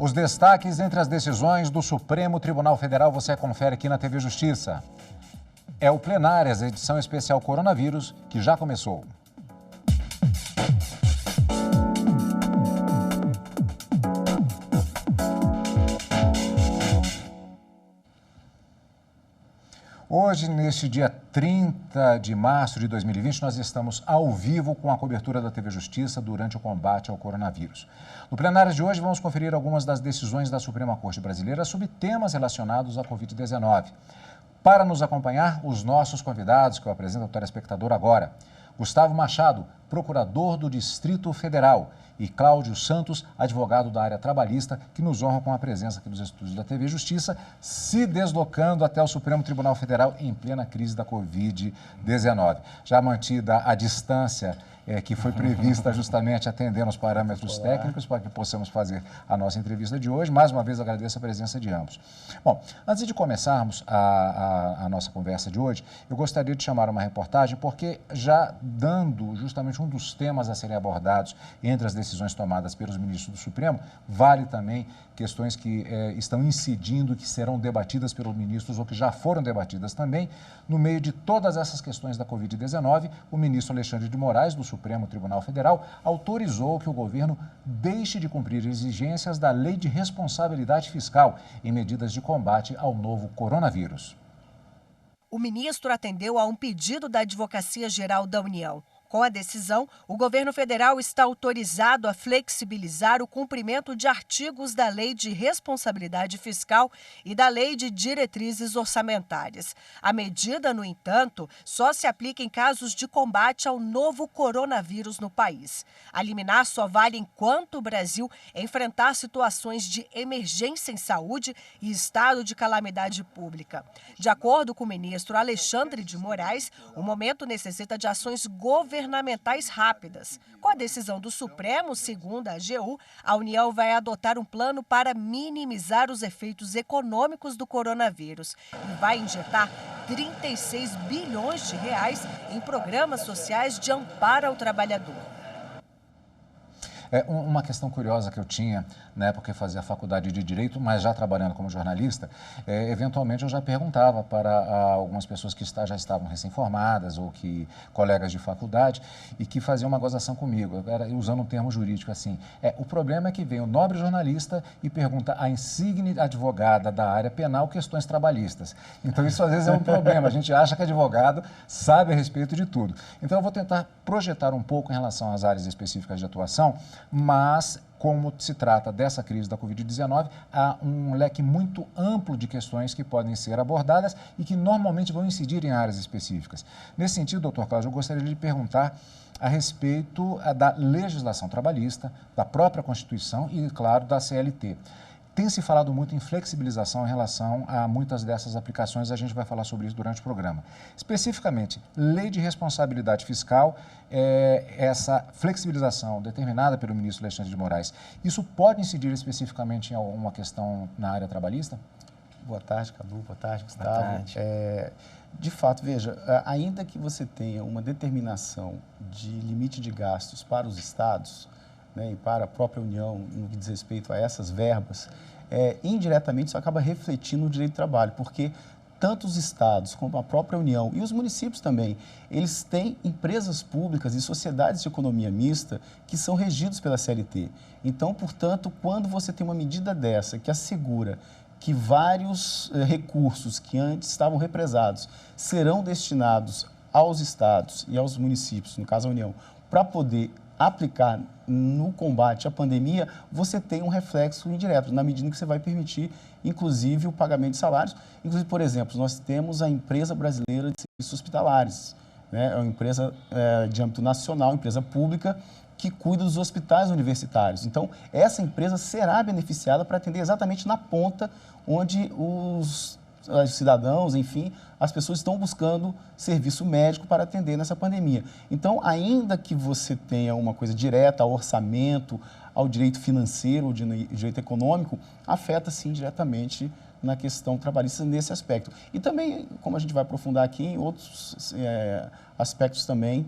Os destaques entre as decisões do Supremo Tribunal Federal você confere aqui na TV Justiça. É o Plenárias, edição especial Coronavírus, que já começou. Hoje, neste dia 30 de março de 2020, nós estamos ao vivo com a cobertura da TV Justiça durante o combate ao coronavírus. No plenário de hoje, vamos conferir algumas das decisões da Suprema Corte Brasileira sobre temas relacionados à Covid-19. Para nos acompanhar, os nossos convidados, que eu apresento ao telespectador agora. Gustavo Machado, procurador do Distrito Federal, e Cláudio Santos, advogado da área trabalhista, que nos honram com a presença aqui nos estúdios da TV Justiça, se deslocando até o Supremo Tribunal Federal em plena crise da Covid-19. Já mantida a distância que foi prevista justamente atendendo os parâmetros técnicos para que possamos fazer a nossa entrevista de hoje. Mais uma vez agradeço a presença de ambos. Bom, antes de começarmos a nossa conversa de hoje, eu gostaria de chamar uma reportagem porque já dando justamente um dos temas a serem abordados entre as decisões tomadas pelos ministros do Supremo, vale também questões que estão incidindo, que serão debatidas pelos ministros ou que já foram debatidas também. No meio de todas essas questões da Covid-19, o ministro Alexandre de Moraes, do Supremo Tribunal Federal, autorizou que o governo deixe de cumprir exigências da Lei de Responsabilidade Fiscal em medidas de combate ao novo coronavírus. O ministro atendeu a um pedido da Advocacia Geral da União. Com a decisão, o governo federal está autorizado a flexibilizar o cumprimento de artigos da Lei de Responsabilidade Fiscal e da Lei de Diretrizes Orçamentárias. A medida, no entanto, só se aplica em casos de combate ao novo coronavírus no país. A liminar só vale enquanto o Brasil enfrentar situações de emergência em saúde e estado de calamidade pública. De acordo com o ministro Alexandre de Moraes, o momento necessita de ações governamentais rápidas. Com a decisão do Supremo, segundo a AGU, a União vai adotar um plano para minimizar os efeitos econômicos do coronavírus e vai injetar 36 bilhões de reais em programas sociais de amparo ao trabalhador. Uma questão curiosa que eu tinha na época que fazia a faculdade de Direito, mas já trabalhando como jornalista, eventualmente eu já perguntava para algumas pessoas que já estavam recém-formadas ou que colegas de faculdade e que faziam uma gozação comigo, usando um termo jurídico assim. O problema é que vem o nobre jornalista e pergunta à insigne advogada da área penal questões trabalhistas. Então isso às vezes é um problema, a gente acha que advogado sabe a respeito de tudo. Então eu vou tentar projetar um pouco em relação às áreas específicas de atuação, mas como se trata dessa crise da Covid-19, há um leque muito amplo de questões que podem ser abordadas e que normalmente vão incidir em áreas específicas. Nesse sentido, doutor Cláudio, eu gostaria de lhe perguntar a respeito da legislação trabalhista, da própria Constituição e, claro, da CLT. Tem se falado muito em flexibilização em relação a muitas dessas aplicações, a gente vai falar sobre isso durante o programa. Especificamente, Lei de Responsabilidade Fiscal, essa flexibilização determinada pelo ministro Alexandre de Moraes, isso pode incidir especificamente em alguma questão na área trabalhista? Boa tarde, Cadu. Boa tarde, Gustavo. Boa tarde. De fato, veja, ainda que você tenha uma determinação de limite de gastos para os estados, né, e para a própria União, no que diz respeito a essas verbas, indiretamente isso acaba refletindo no direito do trabalho, porque tanto os estados como a própria União e os municípios também, eles têm empresas públicas e sociedades de economia mista que são regidos pela CLT. Então, portanto, quando você tem uma medida dessa que assegura que vários recursos que antes estavam represados serão destinados aos estados e aos municípios, no caso a União, para poder aplicar no combate à pandemia, você tem um reflexo indireto, na medida que você vai permitir, inclusive, o pagamento de salários. Inclusive, por exemplo, nós temos a Empresa Brasileira de Serviços Hospitalares, né? É uma empresa de âmbito nacional, empresa pública, que cuida dos hospitais universitários. Então, essa empresa será beneficiada para atender exatamente na ponta onde os cidadãos, enfim, as pessoas estão buscando serviço médico para atender nessa pandemia. Então, ainda que você tenha uma coisa direta ao orçamento, ao direito financeiro, ao direito econômico, afeta, sim, diretamente na questão trabalhista nesse aspecto. E também, como a gente vai aprofundar aqui, em outros aspectos também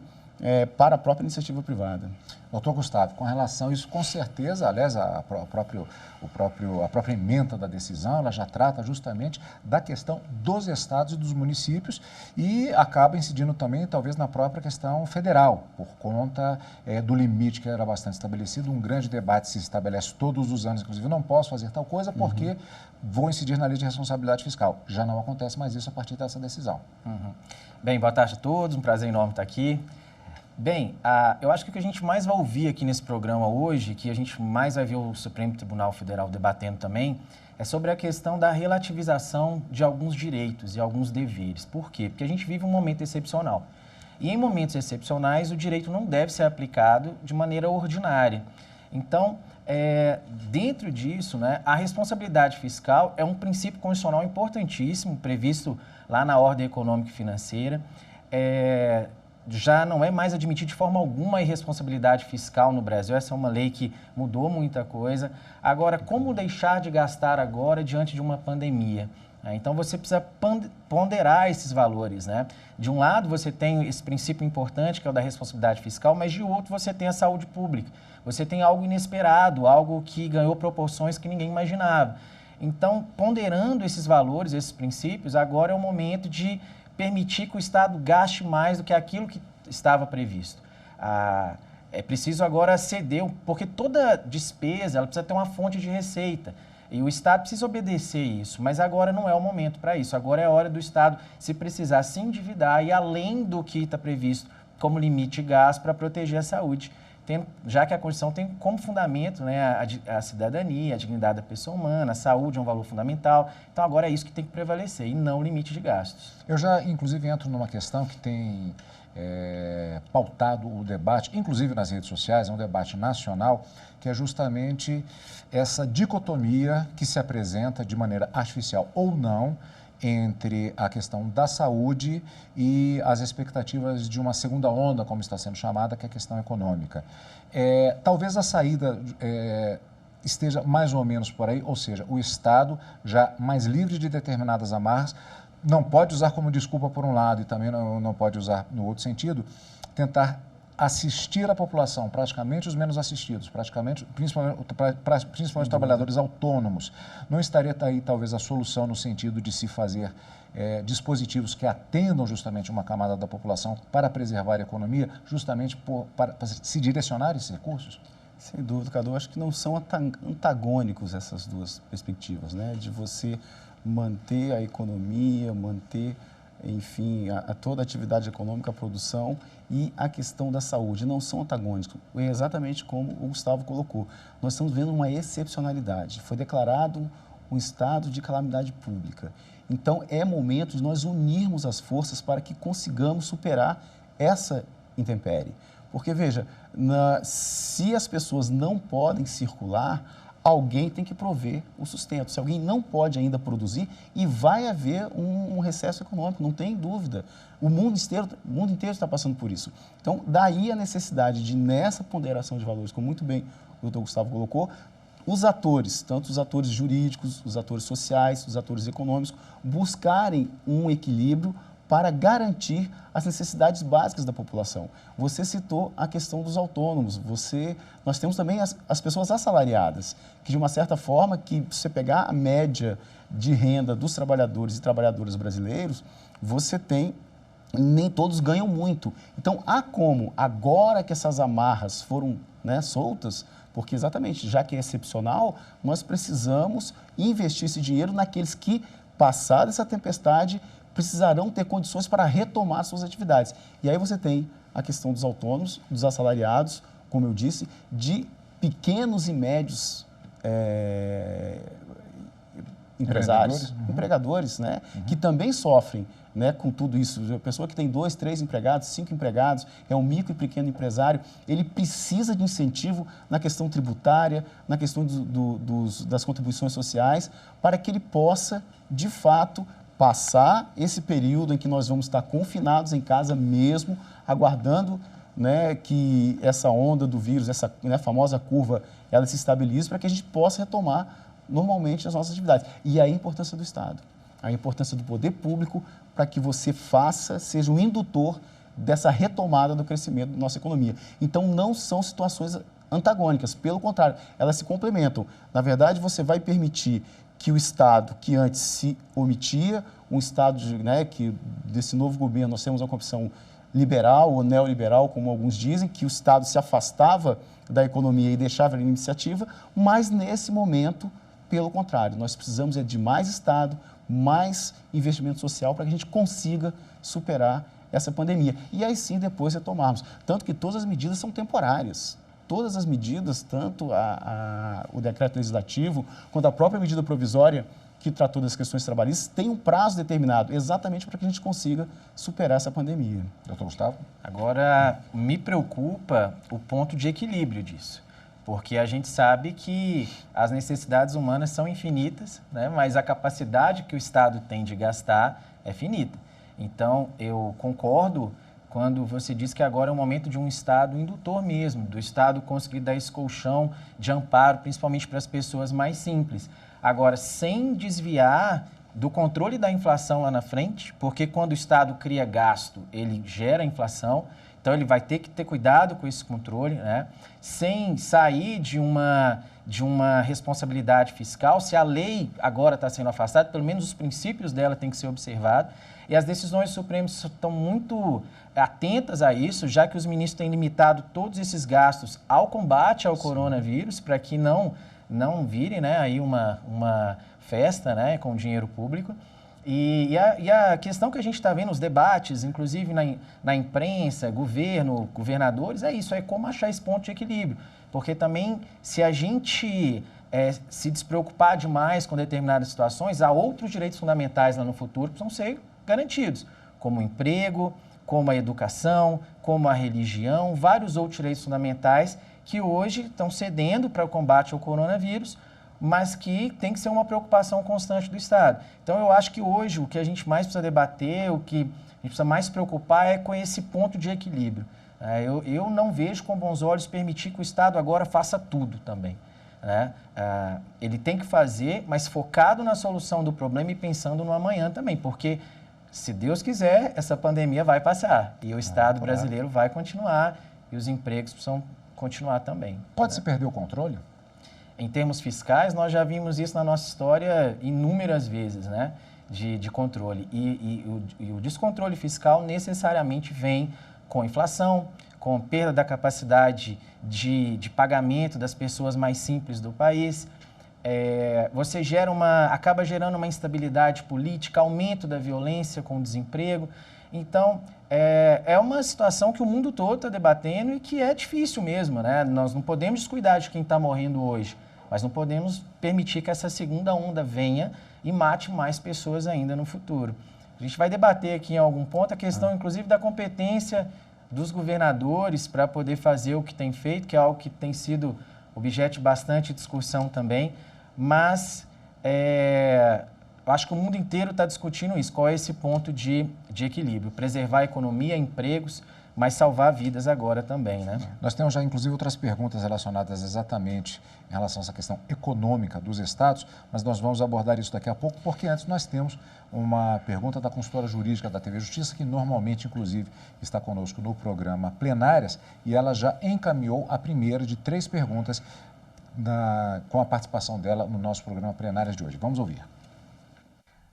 para a própria iniciativa privada. Doutor Gustavo, com relação a isso, com certeza, aliás, a própria ementa da decisão, ela já trata justamente da questão dos estados e dos municípios e acaba incidindo também, talvez, na própria questão federal, por conta do limite que era bastante estabelecido. Um grande debate se estabelece todos os anos, inclusive, não posso fazer tal coisa porque vou incidir na lei de responsabilidade fiscal. Já não acontece mais isso a partir dessa decisão. Bem, boa tarde a todos, um prazer enorme estar aqui. Bem, eu acho que o que a gente mais vai ouvir aqui nesse programa hoje, que a gente mais vai ver o Supremo Tribunal Federal debatendo também, é sobre a questão da relativização de alguns direitos e alguns deveres. Por quê? Porque a gente vive um momento excepcional. E em momentos excepcionais, o direito não deve ser aplicado de maneira ordinária. Então, dentro disso, né, a responsabilidade fiscal é um princípio constitucional importantíssimo, previsto lá na ordem econômica e financeira. Já não é mais admitido de forma alguma a irresponsabilidade fiscal no Brasil. Essa é uma lei que mudou muita coisa. Agora, como deixar de gastar agora diante de uma pandemia? Então, você precisa ponderar esses valores, né? De um lado, você tem esse princípio importante, que é o da responsabilidade fiscal, mas de outro, você tem a saúde pública. Você tem algo inesperado, algo que ganhou proporções que ninguém imaginava. Então, ponderando esses valores, esses princípios, agora é o momento de permitir que o Estado gaste mais do que aquilo que estava previsto. É preciso agora ceder, porque toda despesa ela precisa ter uma fonte de receita. E o Estado precisa obedecer isso, mas agora não é o momento para isso. Agora é a hora do Estado, se precisar, se endividar e além do que está previsto como limite de gasto para proteger a saúde. Já que a Constituição tem como fundamento, né, a cidadania, a dignidade da pessoa humana, a saúde é um valor fundamental. Então, agora é isso que tem que prevalecer e não o limite de gastos. Eu já, inclusive, entro numa questão que tem pautado o debate, inclusive nas redes sociais, é um debate nacional, que é justamente essa dicotomia que se apresenta de maneira artificial ou não entre a questão da saúde e as expectativas de uma segunda onda, como está sendo chamada, que é a questão econômica. Talvez a saída esteja mais ou menos por aí, ou seja, o Estado já mais livre de determinadas amarras, não pode usar como desculpa por um lado e também não pode usar no outro sentido, tentar assistir a população, praticamente os menos assistidos, principalmente trabalhadores autônomos. Não estaria aí talvez a solução no sentido de se fazer dispositivos que atendam justamente uma camada da população para preservar a economia, justamente para se direcionar esses recursos? Sem dúvida, Cadu, acho que não são antagônicos essas duas perspectivas, né? De você manter a economia, manter, enfim, toda a atividade econômica, a produção e a questão da saúde. Não são antagônicos, é exatamente como o Gustavo colocou. Nós estamos vendo uma excepcionalidade. Foi declarado um estado de calamidade pública. Então, é momento de nós unirmos as forças para que consigamos superar essa intempérie. Porque, veja, se as pessoas não podem circular, alguém tem que prover o sustento. Se alguém não pode ainda produzir, e vai haver um recesso econômico, não tem dúvida. O mundo inteiro está passando por isso. Então, daí a necessidade de, nessa ponderação de valores, como muito bem o doutor Gustavo colocou, os atores, tanto os atores jurídicos, os atores sociais, os atores econômicos, buscarem um equilíbrio para garantir as necessidades básicas da população. Você citou a questão dos autônomos, nós temos também as pessoas assalariadas, que de uma certa forma, que se você pegar a média de renda dos trabalhadores e trabalhadoras brasileiros, você tem, nem todos ganham muito. Então, há como, agora que essas amarras foram, né, soltas, porque exatamente, já que é excepcional, nós precisamos investir esse dinheiro naqueles que, passada essa tempestade, precisarão ter condições para retomar suas atividades. E aí você tem a questão dos autônomos, dos assalariados, como eu disse, de pequenos e médios empresários, empregadores, né, que também sofrem, né, com tudo isso. A pessoa que tem 2, 3 empregados, 5 empregados, é um micro e pequeno empresário, ele precisa de incentivo na questão tributária, na questão das contribuições sociais, para que ele possa, de fato, passar esse período em que nós vamos estar confinados em casa mesmo, aguardando, né, que essa onda do vírus, essa, né, famosa curva, ela se estabilize para que a gente possa retomar normalmente as nossas atividades. E aí a importância do Estado, a importância do poder público para que você seja um indutor dessa retomada do crescimento da nossa economia. Então, não são situações antagônicas, pelo contrário, elas se complementam. Na verdade, você vai permitir que o Estado, que antes se omitia, um Estado que desse novo governo nós temos uma concepção liberal ou neoliberal, como alguns dizem, que o Estado se afastava da economia e deixava a iniciativa, mas nesse momento, pelo contrário, nós precisamos de mais Estado, mais investimento social para que a gente consiga superar essa pandemia. E aí sim, depois retomarmos. Tanto que todas as medidas são temporárias. Todas as medidas, tanto o decreto legislativo, quanto a própria medida provisória que tratou das questões trabalhistas, tem um prazo determinado, exatamente para que a gente consiga superar essa pandemia. Doutor Gustavo? Agora, me preocupa o ponto de equilíbrio disso, porque a gente sabe que as necessidades humanas são infinitas, né? Mas a capacidade que o Estado tem de gastar é finita. Então, eu concordo quando você diz que agora é o momento de um Estado indutor mesmo, do Estado conseguir dar esse colchão de amparo, principalmente para as pessoas mais simples. Agora, sem desviar do controle da inflação lá na frente, porque quando o Estado cria gasto, ele gera inflação, então ele vai ter que ter cuidado com esse controle, né? Sem sair de uma responsabilidade fiscal, se a lei agora está sendo afastada, pelo menos os princípios dela têm que ser observados, e as decisões supremas estão muito atentas a isso, já que os ministros têm limitado todos esses gastos ao combate ao coronavírus, para que não vire, né, aí uma festa, né, com dinheiro público. E a questão que a gente está vendo, os debates, inclusive na imprensa, governo, governadores, é isso, é como achar esse ponto de equilíbrio. Porque também, se a gente se despreocupar demais com determinadas situações, há outros direitos fundamentais lá no futuro que precisam ser garantidos, como o emprego, como a educação, como a religião, vários outros direitos fundamentais que hoje estão cedendo para o combate ao coronavírus, mas que tem que ser uma preocupação constante do Estado. Então, eu acho que hoje o que a gente mais precisa debater, o que a gente precisa mais se preocupar é com esse ponto de equilíbrio. Eu não vejo com bons olhos permitir que o Estado agora faça tudo também, né? Ele tem que fazer, mas focado na solução do problema e pensando no amanhã também, porque, se Deus quiser, essa pandemia vai passar e o Estado brasileiro vai continuar e os empregos precisam continuar também. Pode-se perder o controle? Em termos fiscais, nós já vimos isso na nossa história inúmeras vezes, né? De controle. E o descontrole fiscal necessariamente vem com inflação, com perda da capacidade de pagamento das pessoas mais simples do país. Você acaba gerando uma instabilidade política, aumento da violência com o desemprego. Então, é uma situação que o mundo todo está debatendo e que é difícil mesmo, né? Nós não podemos descuidar de quem está morrendo hoje, mas não podemos permitir que essa segunda onda venha e mate mais pessoas ainda no futuro. A gente vai debater aqui em algum ponto a questão, inclusive, da competência dos governadores para poder fazer o que tem feito, que é algo que tem sido objeto de bastante discussão também, mas eu acho que o mundo inteiro está discutindo isso, qual é esse ponto de equilíbrio, preservar a economia, empregos, mas salvar vidas agora também, né? Nós temos já, inclusive, outras perguntas relacionadas exatamente em relação a essa questão econômica dos estados, mas nós vamos abordar isso daqui a pouco, porque antes nós temos uma pergunta da consultora jurídica da TV Justiça, que normalmente, inclusive, está conosco no programa Plenárias, e ela já encaminhou a primeira de 3 perguntas com a participação dela no nosso programa Plenárias de hoje. Vamos ouvir.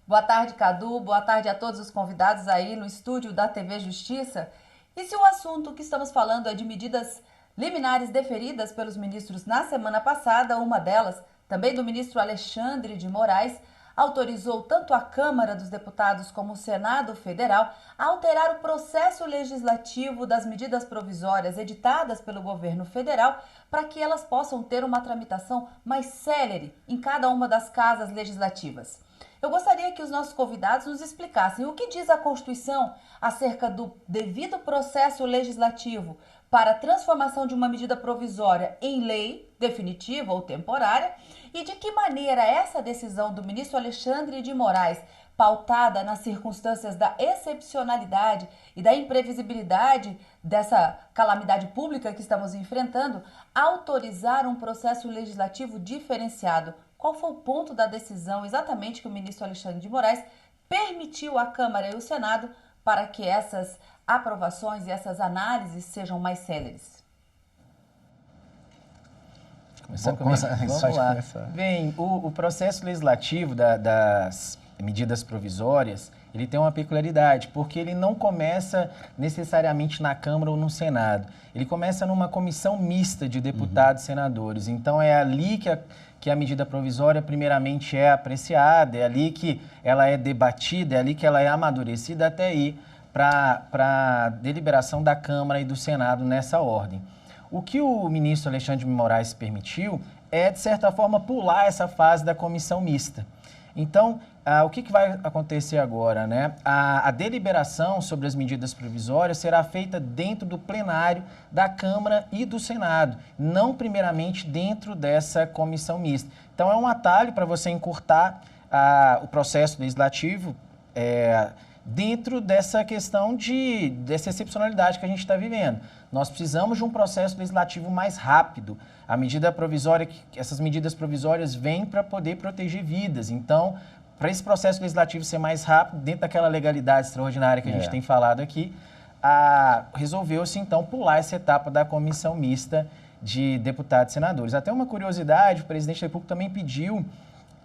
Boa tarde, Cadu. Boa tarde a todos os convidados aí no estúdio da TV Justiça. E se o assunto que estamos falando é de medidas liminares deferidas pelos ministros na semana passada, uma delas, também do ministro Alexandre de Moraes, autorizou tanto a Câmara dos Deputados como o Senado Federal a alterar o processo legislativo das medidas provisórias editadas pelo governo federal para que elas possam ter uma tramitação mais célere em cada uma das casas legislativas. Eu gostaria que os nossos convidados nos explicassem o que diz a Constituição acerca do devido processo legislativo para a transformação de uma medida provisória em lei definitiva ou temporária e de que maneira essa decisão do ministro Alexandre de Moraes, pautada nas circunstâncias da excepcionalidade e da imprevisibilidade dessa calamidade pública que estamos enfrentando, autorizar um processo legislativo diferenciado. Qual foi o ponto da decisão exatamente que o ministro Alexandre de Moraes permitiu à Câmara e ao Senado para que essas aprovações e essas análises sejam mais céleres? Vamos lá. Bem, o processo legislativo das medidas provisórias, ele tem uma peculiaridade, porque ele não começa necessariamente na Câmara ou no Senado. Ele começa numa comissão mista de deputados e senadores. Então, é ali que a medida provisória, primeiramente, é apreciada, é ali que ela é debatida, é ali que ela é amadurecida até ir para a deliberação da Câmara e do Senado nessa ordem. O que o ministro Alexandre de Moraes permitiu é, de certa forma, pular essa fase da comissão mista. Então, o que vai acontecer agora, né? A deliberação sobre as medidas provisórias será feita dentro do plenário da Câmara e do Senado, não primeiramente dentro dessa comissão mista. Então, é um atalho para você encurtar o processo legislativo dentro dessa questão dessa excepcionalidade que a gente está vivendo. Nós precisamos de um processo legislativo mais rápido. A medida provisória, essas medidas provisórias vêm para poder proteger vidas. Então, para esse processo legislativo ser mais rápido, dentro daquela legalidade extraordinária que a gente tem falado aqui, resolveu-se, então, pular essa etapa da comissão mista de deputados e senadores. Até uma curiosidade, o presidente da República também pediu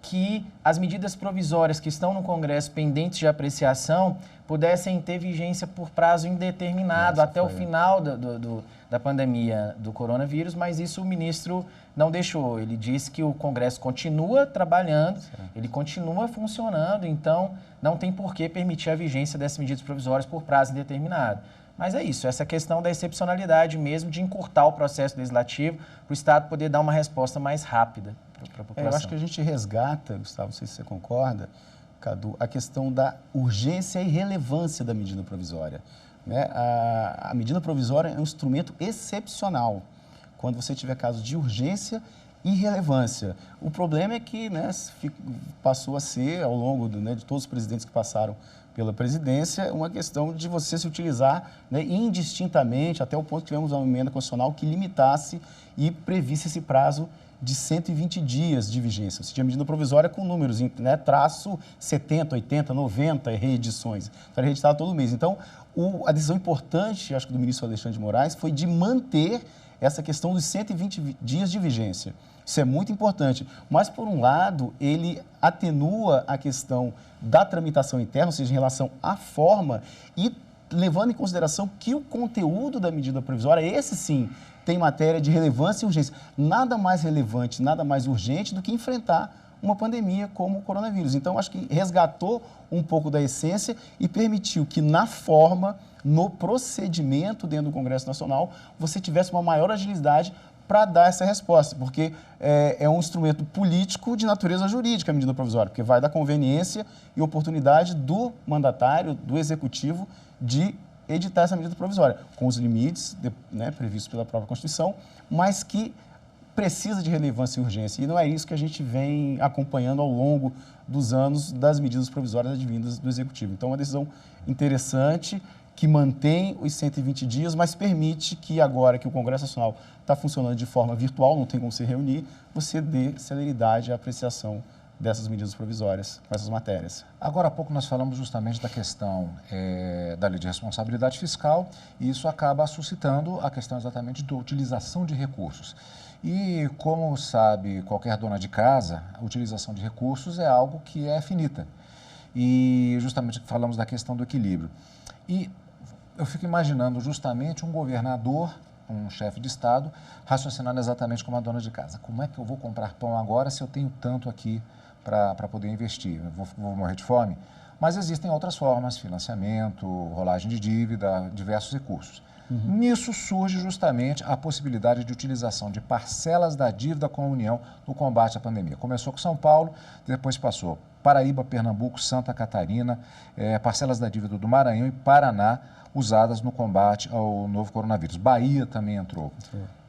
que as medidas provisórias que estão no Congresso pendentes de apreciação pudessem ter vigência por prazo indeterminado até o final da pandemia do coronavírus, mas isso o ministro não deixou. Ele disse que o Congresso continua trabalhando, ele continua funcionando, então não tem por que permitir a vigência dessas medidas provisórias por prazo indeterminado. Mas é isso, essa questão da excepcionalidade mesmo, de encurtar o processo legislativo para o Estado poder dar uma resposta mais rápida para a população. Eu acho que a gente resgata, Gustavo, não sei se você concorda, Cadu, a questão da urgência e relevância da medida provisória. Né? A medida provisória é um instrumento excepcional, quando você tiver casos de urgência e relevância. O problema é que, né, passou a ser, ao longo de todos os presidentes que passaram pela presidência, uma questão de você se utilizar, né, indistintamente, até o ponto que tivemos uma emenda constitucional que limitasse e previsse esse prazo de 120 dias de vigência. Você tinha medida provisória com números, né, traço 70, 80, 90 reedições. Então, era reeditado todo mês. Então, a decisão importante, acho que do ministro Alexandre de Moraes, foi de manter essa questão dos 120 dias de vigência. Isso é muito importante. Mas, por um lado, ele atenua a questão da tramitação interna, ou seja, em relação à forma, e levando em consideração que o conteúdo da medida provisória, esse sim, tem matéria de relevância e urgência. Nada mais relevante, nada mais urgente do que enfrentar uma pandemia como o coronavírus. Então, acho que resgatou um pouco da essência e permitiu que, na forma, no procedimento dentro do Congresso Nacional, você tivesse uma maior agilidade para dar essa resposta, porque é um instrumento político de natureza jurídica a medida provisória, porque vai dar conveniência e oportunidade do mandatário, do executivo, de editar essa medida provisória, com os limites previstos pela própria Constituição, mas que precisa de relevância e urgência. E não é isso que a gente vem acompanhando ao longo dos anos das medidas provisórias advindas do Executivo. Então, é uma decisão interessante, que mantém os 120 dias, mas permite que agora que o Congresso Nacional está funcionando de forma virtual, não tem como se reunir, você dê celeridade à apreciação dessas medidas provisórias, com essas matérias. Agora há pouco nós falamos justamente da questão da lei de responsabilidade fiscal e isso acaba suscitando a questão exatamente da utilização de recursos. E como sabe qualquer dona de casa, a utilização de recursos é algo que é finita. E justamente falamos da questão do equilíbrio. E eu fico imaginando justamente um governador, um chefe de Estado, raciocinando exatamente como a dona de casa. Como é que eu vou comprar pão agora se eu tenho tanto aqui para poder investir? Eu vou morrer de fome? Mas existem outras formas, financiamento, rolagem de dívida, diversos recursos. Nisso surge justamente a possibilidade de utilização de parcelas da dívida com a União no combate à pandemia. Começou com São Paulo, depois passou Paraíba, Pernambuco, Santa Catarina, parcelas da dívida do Maranhão e Paraná, usadas no combate ao novo coronavírus. Bahia também entrou.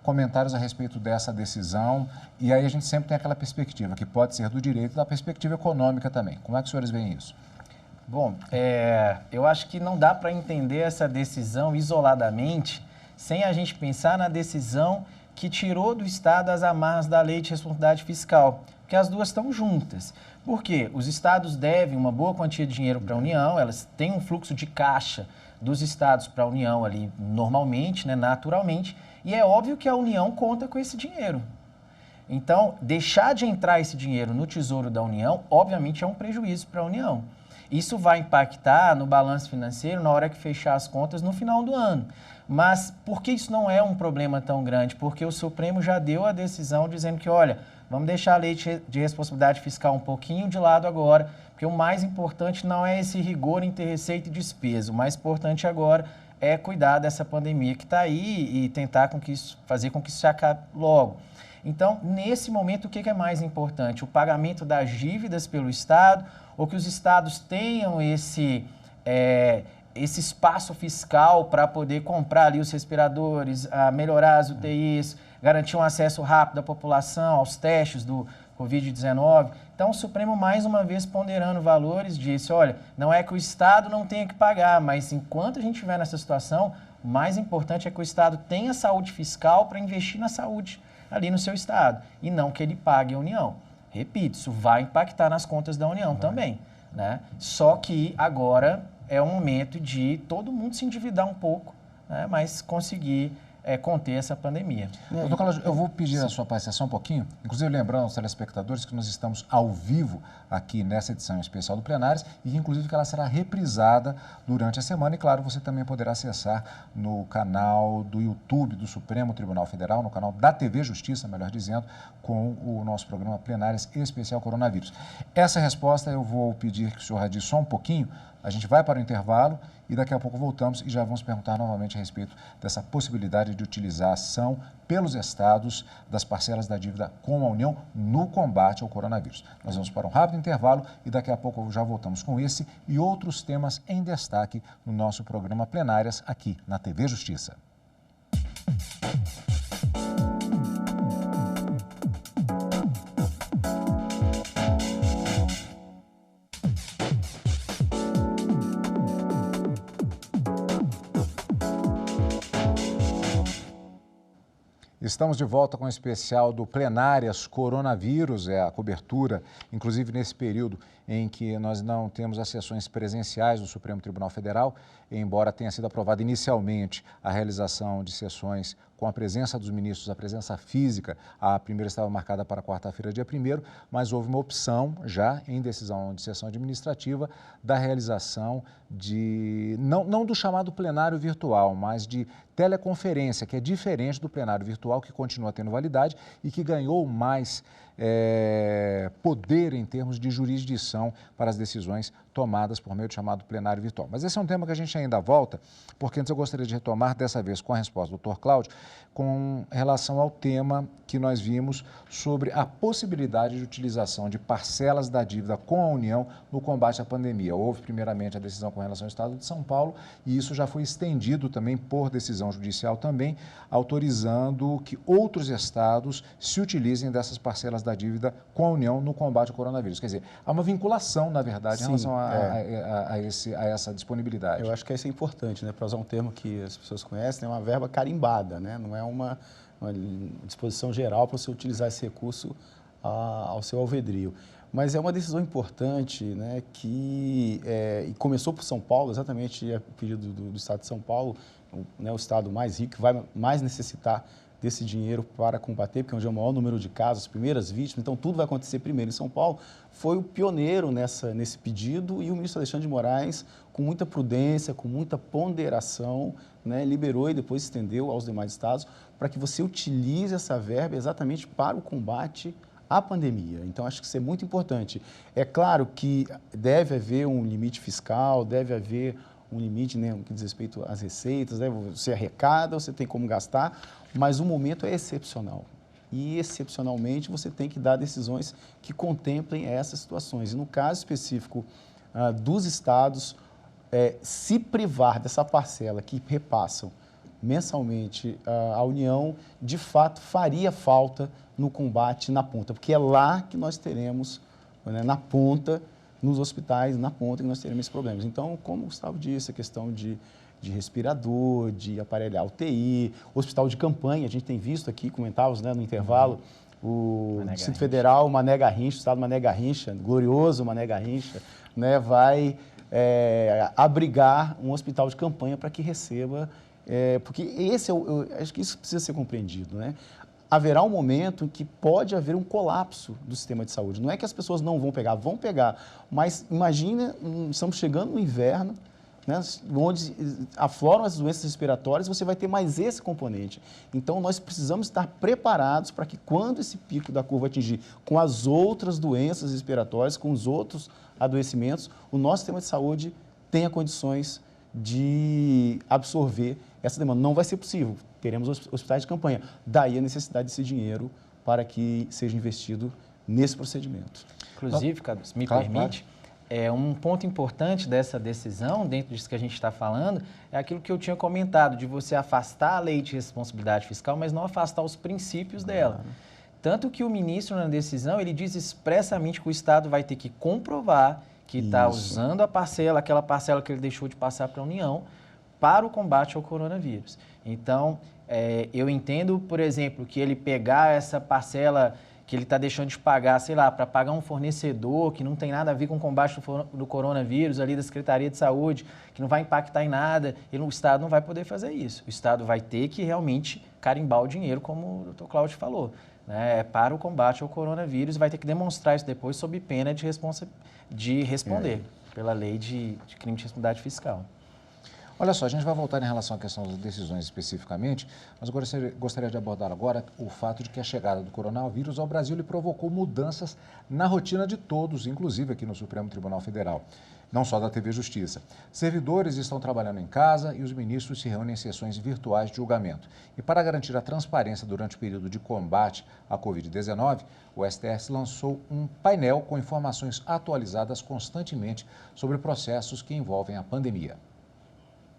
Comentários a respeito dessa decisão, e aí a gente sempre tem aquela perspectiva, que pode ser do direito e da perspectiva econômica também. Como é que os senhores veem isso? Bom, eu acho que não dá para entender essa decisão isoladamente sem a gente pensar na decisão que tirou do Estado as amarras da Lei de Responsabilidade Fiscal, porque as duas estão juntas. Por quê? Os estados devem uma boa quantia de dinheiro para a União, elas têm um fluxo de caixa dos estados para a União ali normalmente, né, naturalmente, e é óbvio que a União conta com esse dinheiro. Então, deixar de entrar esse dinheiro no Tesouro da União, obviamente, é um prejuízo para a União. Isso vai impactar no balanço financeiro na hora que fechar as contas no final do ano. Mas por que isso não é um problema tão grande? Porque o Supremo já deu a decisão dizendo que, olha, vamos deixar a lei de responsabilidade fiscal um pouquinho de lado agora, porque o mais importante não é esse rigor em ter receita e despesa. O mais importante agora é cuidar dessa pandemia que está aí e tentar fazer com que isso se acabe logo. Então, nesse momento, o que é mais importante? O pagamento das dívidas pelo Estado, ou que os estados tenham esse espaço fiscal para poder comprar ali os respiradores, melhorar as UTIs, garantir um acesso rápido à população, aos testes do Covid-19. Então, o Supremo, mais uma vez, ponderando valores, disse, olha, não é que o Estado não tenha que pagar, mas enquanto a gente estiver nessa situação, o mais importante é que o Estado tenha saúde fiscal para investir na saúde ali no seu Estado, e não que ele pague a União. Repito, isso vai impactar nas contas da União também, né? Só que agora é o momento de todo mundo se endividar um pouco, né? Mas conseguir conter essa pandemia. Doutor Cláudio, eu vou pedir a sua participação um pouquinho, inclusive lembrando aos telespectadores que nós estamos ao vivo aqui nessa edição especial do Plenárias e inclusive que ela será reprisada durante a semana e, claro, você também poderá acessar no canal do YouTube do Supremo Tribunal Federal, no canal da TV Justiça, melhor dizendo, com o nosso programa Plenárias Especial Coronavírus. Essa resposta eu vou pedir que o senhor radie só um pouquinho, a gente vai para o intervalo e daqui a pouco voltamos e já vamos perguntar novamente a respeito dessa possibilidade de utilizar a ação pelos estados das parcelas da dívida com a União no combate ao coronavírus. Nós vamos para um rápido intervalo e daqui a pouco já voltamos com esse e outros temas em destaque no nosso programa Plenárias aqui na TV Justiça. Estamos de volta com o especial do Plenárias Coronavírus, a cobertura, inclusive nesse período em que nós não temos as sessões presenciais do Supremo Tribunal Federal, embora tenha sido aprovada inicialmente a realização de sessões com a presença dos ministros, a presença física, a primeira estava marcada para quarta-feira, dia 1º, mas houve uma opção já em decisão de sessão administrativa da realização não do chamado plenário virtual, mas de teleconferência, que é diferente do plenário virtual, que continua tendo validade e que ganhou mais poder em termos de jurisdição para as decisões tomadas por meio do chamado plenário virtual. Mas esse é um tema que a gente ainda volta, porque antes eu gostaria de retomar, dessa vez com a resposta do Dr. Cláudio, com relação ao tema que nós vimos sobre a possibilidade de utilização de parcelas da dívida com a União no combate à pandemia. Houve, primeiramente, a decisão com relação ao Estado de São Paulo e isso já foi estendido também por decisão judicial também, autorizando que outros estados se utilizem dessas parcelas da dívida com a União no combate ao coronavírus. Quer dizer, há uma vinculação, na verdade, em relação a essa disponibilidade. Eu acho que isso é importante, né? Para usar um termo que as pessoas conhecem, é uma verba carimbada, né? Não é uma disposição geral para você utilizar esse recurso ao seu alvedrio. Mas é uma decisão importante, né, que começou por São Paulo, exatamente a pedido do Estado de São Paulo, né, o estado mais rico, que vai mais necessitar desse dinheiro para combater, porque é onde é o maior número de casos, as primeiras vítimas, então tudo vai acontecer primeiro em São Paulo. Foi o pioneiro nesse pedido e o ministro Alexandre de Moraes, com muita prudência, com muita ponderação, né, liberou e depois estendeu aos demais estados para que você utilize essa verba exatamente para o combate à pandemia. Então, acho que isso é muito importante. É claro que deve haver um limite fiscal, deve haver um limite, né, no que diz respeito às receitas, né, você arrecada, você tem como gastar, mas o momento é excepcional. E, excepcionalmente, você tem que dar decisões que contemplem essas situações. E, no caso específico dos estados, se privar dessa parcela que repassam mensalmente a União, de fato, faria falta no combate na ponta, porque é lá que nós teremos, né, na ponta, nos hospitais, na ponta, que nós teremos esses problemas. Então, como o Gustavo disse, a questão de respirador, de aparelhar UTI, hospital de campanha, a gente tem visto aqui, comentávamos, né, no intervalo, o Distrito Federal, Mané Garrincha, o estado Mané Garrincha, glorioso Mané Garrincha, né, vai abrigar um hospital de campanha para que receba, porque acho que isso precisa ser compreendido, né? Haverá um momento em que pode haver um colapso do sistema de saúde. Não é que as pessoas não vão pegar, mas imagina, estamos chegando no inverno, né, onde afloram as doenças respiratórias, você vai ter mais esse componente. Então, nós precisamos estar preparados para que quando esse pico da curva atingir com as outras doenças respiratórias, com os outros adoecimentos, o nosso sistema de saúde tenha condições de absorver essa demanda. Não vai ser possível, teremos hospitais de campanha. Daí a necessidade desse dinheiro para que seja investido nesse procedimento. Inclusive, Carlos, me permite, um ponto importante dessa decisão, dentro disso que a gente está falando, é aquilo que eu tinha comentado, de você afastar a lei de responsabilidade fiscal, mas não afastar os princípios dela. Tanto que o ministro, na decisão, ele diz expressamente que o Estado vai ter que comprovar que está usando aquela parcela que ele deixou de passar para a União, para o combate ao coronavírus. Então, eu entendo, por exemplo, que ele pegar essa parcela que ele está deixando de pagar, sei lá, para pagar um fornecedor que não tem nada a ver com o combate do coronavírus, ali da Secretaria de Saúde, que não vai impactar em nada, o Estado não vai poder fazer isso. O Estado vai ter que realmente carimbar o dinheiro, como o Dr. Cláudio falou, né, para o combate ao coronavírus, vai ter que demonstrar isso depois sob pena de responder pela lei de crime de responsabilidade fiscal. Olha só, a gente vai voltar em relação à questão das decisões especificamente, mas gostaria de abordar agora o fato de que a chegada do coronavírus ao Brasil lhe provocou mudanças na rotina de todos, inclusive aqui no Supremo Tribunal Federal, não só da TV Justiça. Servidores estão trabalhando em casa e os ministros se reúnem em sessões virtuais de julgamento. E para garantir a transparência durante o período de combate à Covid-19, o STF lançou um painel com informações atualizadas constantemente sobre processos que envolvem a pandemia.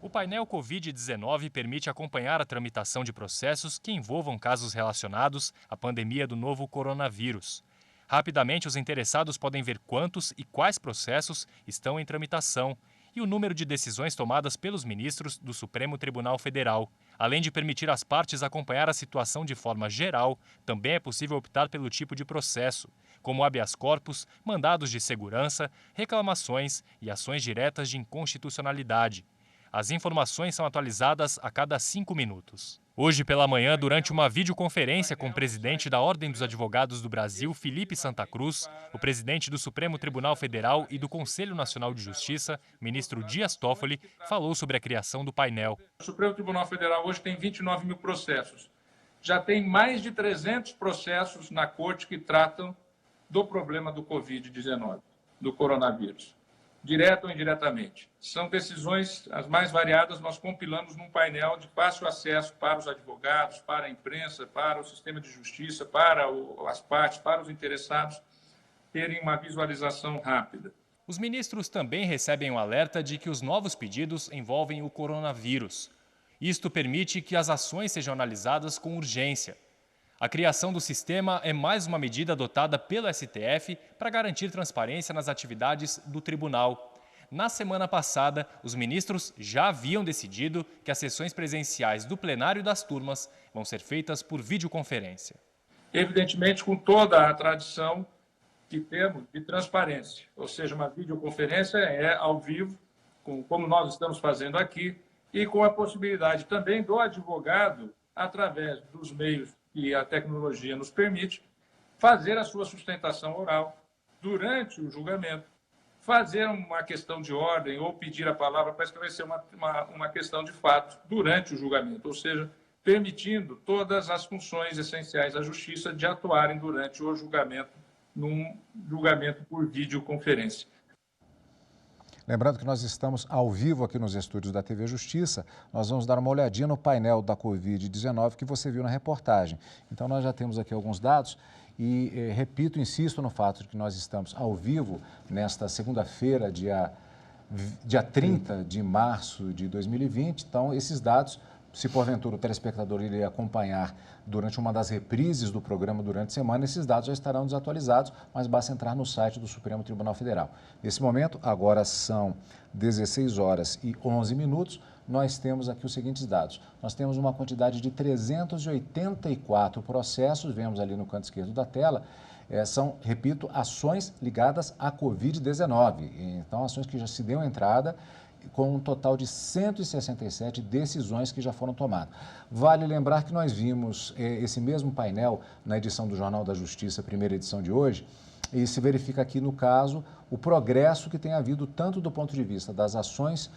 O painel Covid-19 permite acompanhar a tramitação de processos que envolvam casos relacionados à pandemia do novo coronavírus. Rapidamente, os interessados podem ver quantos e quais processos estão em tramitação e o número de decisões tomadas pelos ministros do Supremo Tribunal Federal. Além de permitir às partes acompanhar a situação de forma geral, também é possível optar pelo tipo de processo, como habeas corpus, mandados de segurança, reclamações e ações diretas de inconstitucionalidade. As informações são atualizadas a cada 5 minutos. Hoje pela manhã, durante uma videoconferência com o presidente da Ordem dos Advogados do Brasil, Felipe Santa Cruz, o presidente do Supremo Tribunal Federal e do Conselho Nacional de Justiça, ministro Dias Toffoli, falou sobre a criação do painel. O Supremo Tribunal Federal hoje tem 29 mil processos. Já tem mais de 300 processos na corte que tratam do problema do Covid-19, do coronavírus, direto ou indiretamente. São decisões as mais variadas, nós compilamos num painel de fácil acesso para os advogados, para a imprensa, para o sistema de justiça, para as partes, para os interessados terem uma visualização rápida. Os ministros também recebem um alerta de que os novos pedidos envolvem o coronavírus. Isto permite que as ações sejam analisadas com urgência. A criação do sistema é mais uma medida adotada pelo STF para garantir transparência nas atividades do tribunal. Na semana passada, os ministros já haviam decidido que as sessões presenciais do plenário e das turmas vão ser feitas por videoconferência. Evidentemente, com toda a tradição que temos de transparência, ou seja, uma videoconferência é ao vivo, como nós estamos fazendo aqui, e com a possibilidade também do advogado, através dos meios que a tecnologia nos permite, fazer a sua sustentação oral durante o julgamento, fazer uma questão de ordem ou pedir a palavra para esclarecer uma questão de fato durante o julgamento, ou seja, permitindo todas as funções essenciais da justiça de atuarem durante o julgamento, num julgamento por videoconferência. Lembrando que nós estamos ao vivo aqui nos estúdios da TV Justiça, nós vamos dar uma olhadinha no painel da Covid-19 que você viu na reportagem. Então, nós já temos aqui alguns dados e, repito, insisto no fato de que nós estamos ao vivo nesta segunda-feira, dia 30 de março de 2020. Então, esses dados, se porventura o telespectador iria acompanhar durante uma das reprises do programa durante a semana, esses dados já estarão desatualizados, mas basta entrar no site do Supremo Tribunal Federal. Nesse momento, agora são 16 horas e 11 minutos, nós temos aqui os seguintes dados. Nós temos uma quantidade de 384 processos, vemos ali no canto esquerdo da tela, São, repito, ações ligadas à Covid-19. Então, ações que já se deu entrada com um total de 167 decisões que já foram tomadas. Vale lembrar que nós vimos esse mesmo painel na edição do Jornal da Justiça, primeira edição de hoje, e se verifica aqui, no caso, o progresso que tem havido tanto do ponto de vista das ações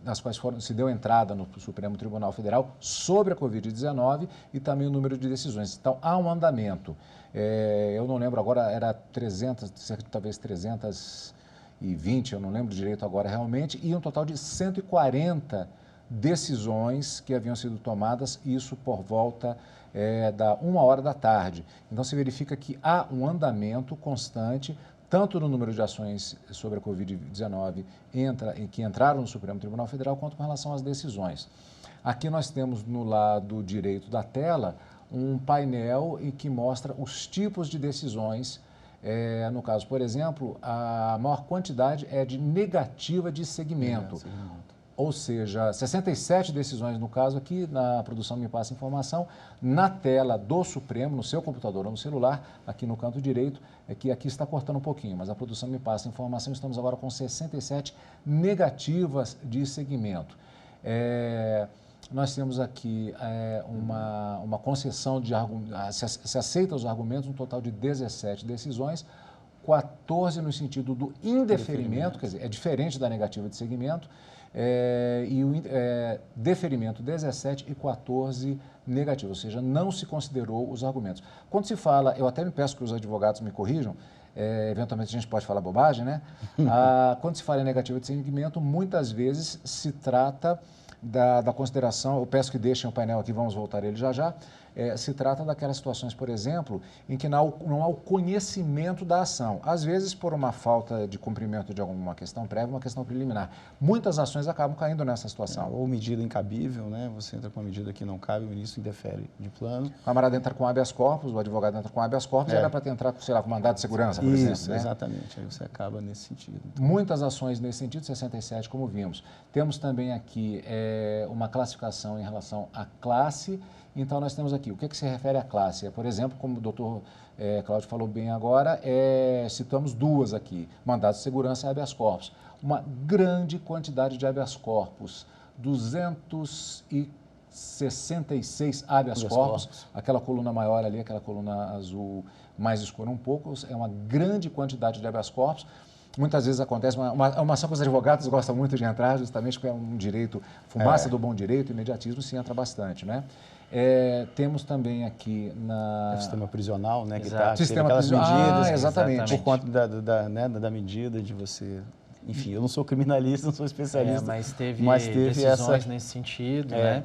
nas quais se deu entrada no Supremo Tribunal Federal sobre a Covid-19 e também o número de decisões. Então, há um andamento. Eu não lembro agora, era 300, talvez 320, eu não lembro direito agora realmente, e um total de 140 decisões que haviam sido tomadas, isso por volta da 1h da tarde. Então, se verifica que há um andamento constante, tanto no número de ações sobre a Covid-19 que entraram no Supremo Tribunal Federal, quanto com relação às decisões. Aqui nós temos no lado direito da tela um painel em que mostra os tipos de decisões. No caso, por exemplo, a maior quantidade é de negativa de segmento. Ou seja, 67 decisões, no caso aqui, na produção Me Passa Informação, na tela do Supremo, no seu computador ou no celular, aqui no canto direito, que aqui está cortando um pouquinho, mas a produção Me Passa Informação, estamos agora com 67 negativas de segmento. Nós temos aqui uma concessão de argumentos, se aceita os argumentos, um total de 17 decisões, 14 no sentido do indeferimento, quer dizer, é diferente da negativa de segmento, e o deferimento 17 e 14 negativo, ou seja, não se considerou os argumentos. Quando se fala, eu até me peço que os advogados me corrijam, eventualmente a gente pode falar bobagem, né? Quando se fala em negativa de segmento, muitas vezes se trata da consideração, eu peço que deixem o painel aqui, vamos voltar a ele já já, se trata daquelas situações, por exemplo, em que não há o conhecimento da ação. Às vezes, por uma falta de cumprimento de alguma questão prévia, uma questão preliminar. Muitas ações acabam caindo nessa situação. Ou medida incabível, né? Você entra com uma medida que não cabe, o ministro indefere de plano. O camarada entra com habeas corpus, o advogado entra com habeas corpus, era para entrar, sei lá, com mandado de segurança, por exemplo. Isso, exatamente. Aí você acaba nesse sentido. Então, muitas ações nesse sentido, 67, como vimos. Temos também aqui uma classificação em relação à classe. Então, nós temos aqui, o que se refere à classe? Por exemplo, como o doutor Cláudio falou bem agora, citamos duas aqui, mandados de segurança e habeas corpus. Uma grande quantidade de habeas corpus, 266 habeas corpus, aquela coluna maior ali, aquela coluna azul mais escura um pouco, é uma grande quantidade de habeas corpus. Muitas vezes acontece, uma ação que os advogados gostam muito de entrar, justamente porque é um direito, fumaça do bom direito, imediatismo se entra bastante, né? Temos também aqui o sistema prisional, né? Que sistema aquelas medidas, exatamente. Por conta da medida de você... Enfim, eu não sou criminalista, não sou especialista. Mas teve decisões nesse sentido, né?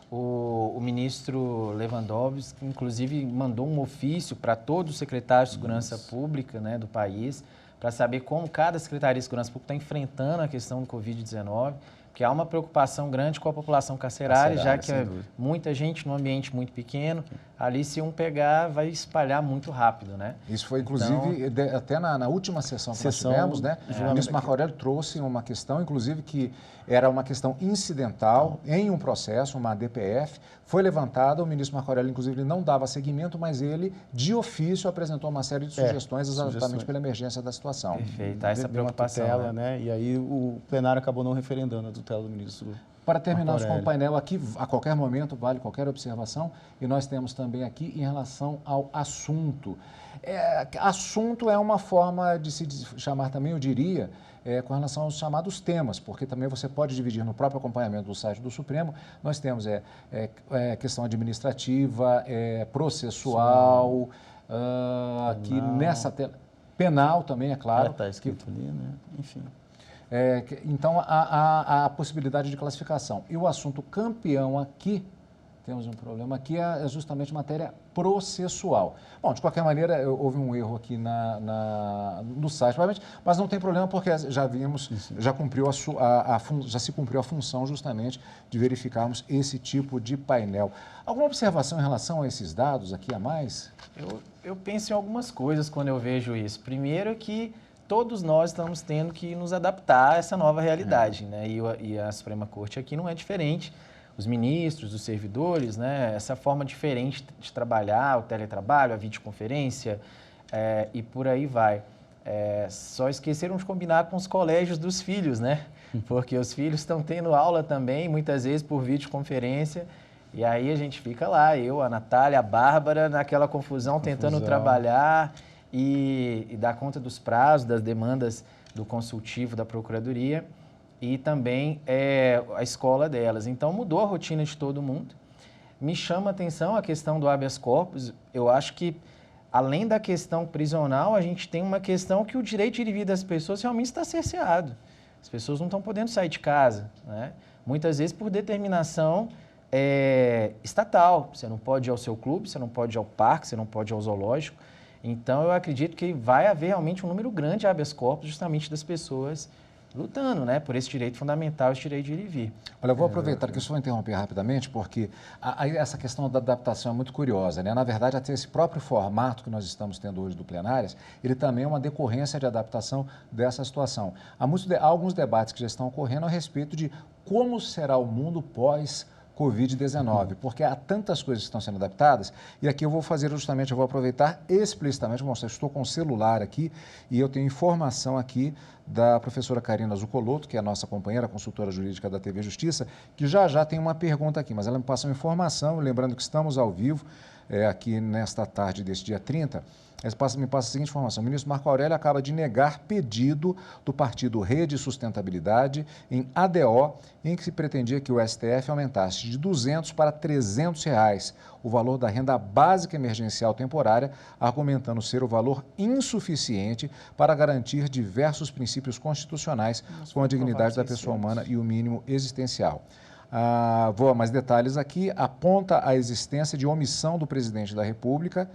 O ministro Lewandowski, inclusive, mandou um ofício para todos os secretários de segurança pública, né, do país, para saber como cada Secretaria de Segurança Pública está enfrentando a questão do Covid-19, porque há uma preocupação grande com a população carcerária, já que muita gente num ambiente muito pequeno, ali se um pegar, vai espalhar muito rápido, né? Isso foi, inclusive, até na última sessão que nós tivemos, né? O ministro Marco Aurélio trouxe uma questão, inclusive, que era uma questão incidental em um processo, uma DPF, foi levantada, o ministro Marco Aurélio, inclusive, ele não dava seguimento, mas ele, de ofício, apresentou uma série de sugestões exatamente pela emergência da situação. Perfeito, essa preocupação. Tutela, né? E aí o plenário acabou não referendando a tutela do ministro. Para terminarmos com o painel aqui, a qualquer momento, vale qualquer observação, e nós temos também aqui em relação ao assunto. Assunto é uma forma de se chamar também, eu diria, com relação aos chamados temas, porque também você pode dividir no próprio acompanhamento do site do Supremo, nós temos questão administrativa, processual, aqui nessa tela, penal também, é claro. Está escrito ali, né? Enfim. Então, há a possibilidade de classificação. E o assunto campeão aqui, temos um problema aqui, é justamente matéria processual. Bom, de qualquer maneira, houve um erro aqui no site, mas não tem problema porque já vimos, já se cumpriu a função justamente de verificarmos esse tipo de painel. Alguma observação em relação a esses dados aqui a mais? Eu penso em algumas coisas quando eu vejo isso. Primeiro que todos nós estamos tendo que nos adaptar a essa nova realidade, né? E a Suprema Corte aqui não é diferente. os ministros, os servidores, né, essa forma diferente de trabalhar, o teletrabalho, a videoconferência e por aí vai. Só esqueceram de combinar com os colégios dos filhos, né? Porque os filhos estão tendo aula também, muitas vezes por videoconferência, e aí a gente fica lá, eu, a Natália, a Bárbara, naquela confusão, tentando trabalhar e dar conta dos prazos, das demandas do consultivo da Procuradoria e também a escola delas. Então mudou a rotina de todo mundo. Me chama a atenção a questão do habeas corpus. Eu acho que, além da questão prisional, a gente tem uma questão que o direito de ir e vir das pessoas realmente está cerceado. As pessoas não estão podendo sair de casa, né? Muitas vezes por determinação estatal. Você não pode ir ao seu clube, você não pode ir ao parque, você não pode ir ao zoológico. Então, eu acredito que vai haver realmente um número grande de habeas corpus justamente das pessoas lutando, né, por esse direito fundamental, esse direito de ir e vir. Olha, eu vou aproveitar que eu só vou interromper rapidamente, porque essa questão da adaptação é muito curiosa, né? Na verdade, até esse próprio formato que nós estamos tendo hoje do Plenárias, ele também é uma decorrência de adaptação dessa situação. Há alguns debates que já estão ocorrendo a respeito de como será o mundo pós-Covid-19, porque há tantas coisas que estão sendo adaptadas, e aqui eu vou fazer justamente, eu vou aproveitar explicitamente, vou mostrar, estou com o celular aqui, e eu tenho informação aqui da professora Karina Zucolotto, que é a nossa companheira, consultora jurídica da TV Justiça, que já tem uma pergunta aqui, mas ela me passa uma informação, lembrando que estamos ao vivo aqui nesta tarde deste dia 30, me passa a seguinte informação: o ministro Marco Aurélio acaba de negar pedido do partido Rede e Sustentabilidade em ADO, em que se pretendia que o STF aumentasse de R$ 200 para R$ 300 o valor da renda básica emergencial temporária, argumentando ser o valor insuficiente para garantir diversos princípios constitucionais com a dignidade da pessoa humana e o mínimo existencial. Vou a mais detalhes aqui. Aponta a existência de omissão do presidente da República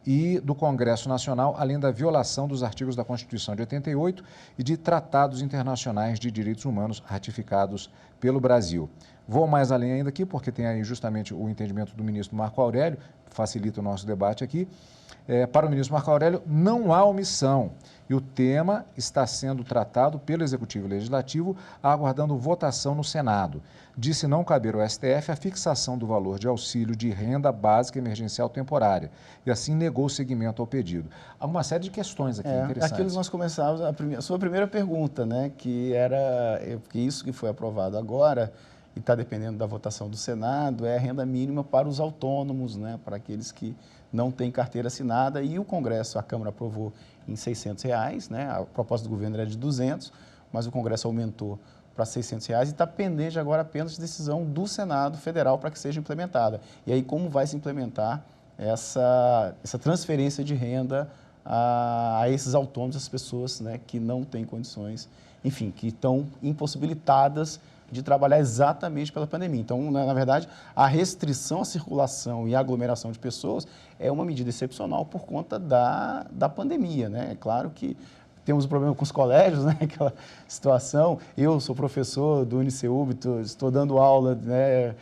e do Congresso Nacional, além da violação dos artigos da Constituição de 88 e de tratados internacionais de direitos humanos ratificados pelo Brasil. Vou mais além ainda aqui, porque tem aí justamente o entendimento do ministro Marco Aurélio, facilita o nosso debate aqui. Para o ministro Marco Aurélio, não há omissão e o tema está sendo tratado pelo Executivo Legislativo, aguardando votação no Senado. Disse não caber ao STF a fixação do valor de auxílio de renda básica emergencial temporária e assim negou o seguimento ao pedido. Há uma série de questões aqui interessantes. Aquilo que nós começávamos, a sua primeira pergunta, né, que era que isso que foi aprovado agora e está dependendo da votação do Senado, é a renda mínima para os autônomos, né, para aqueles que não têm carteira assinada, e o Congresso, a Câmara aprovou em R$ 600, né, a proposta do governo era de 200, mas o Congresso aumentou para R$ 600 e está pendente agora apenas de decisão do Senado Federal para que seja implementada. E aí como vai se implementar essa transferência de renda a esses autônomos, essas pessoas, né, que não têm condições, enfim, que estão impossibilitadas de trabalhar exatamente pela pandemia. Então, na verdade, a restrição à circulação e à aglomeração de pessoas é uma medida excepcional por conta da pandemia, né? É claro que temos um problema com os colégios, né? Aquela situação. Eu sou professor do UniCeub, estou dando aula, né?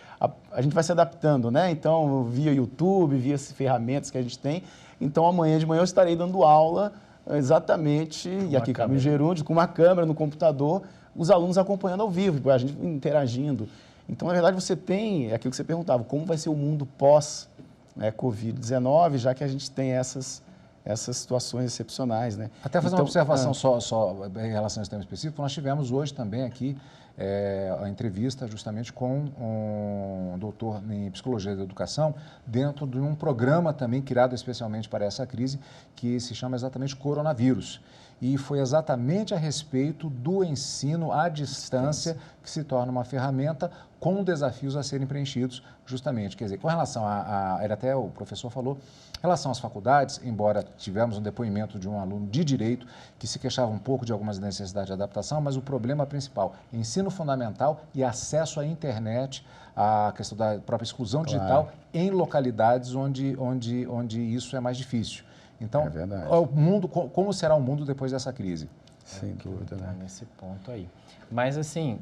A gente vai se adaptando, né? Então, via YouTube, via as ferramentas que a gente tem. Então, amanhã de manhã eu estarei dando aula exatamente, e aqui com o Gerúndio, com uma câmera no computador, os alunos acompanhando ao vivo, a gente interagindo. Então, na verdade, você tem aquilo que você perguntava, como vai ser o mundo pós-Covid-19, já que a gente tem essas situações excepcionais, né? Até fazer uma observação só em relação a esse tema específico, nós tivemos hoje também aqui a entrevista justamente com um doutor em Psicologia da Educação, dentro de um programa também criado especialmente para essa crise, que se chama exatamente Coronavírus. E foi exatamente a respeito do ensino à distância que se torna uma ferramenta com desafios a serem preenchidos justamente. Quer dizer, com relação era até o professor falou, em relação às faculdades, embora tivemos um depoimento de um aluno de direito que se queixava um pouco de algumas necessidades de adaptação, mas o problema principal, ensino fundamental e acesso à internet, a questão da própria exclusão digital em localidades onde isso é mais difícil. Então, o mundo, como será o mundo depois dessa crise? Sem dúvida, né? Nesse ponto aí. Mas, assim,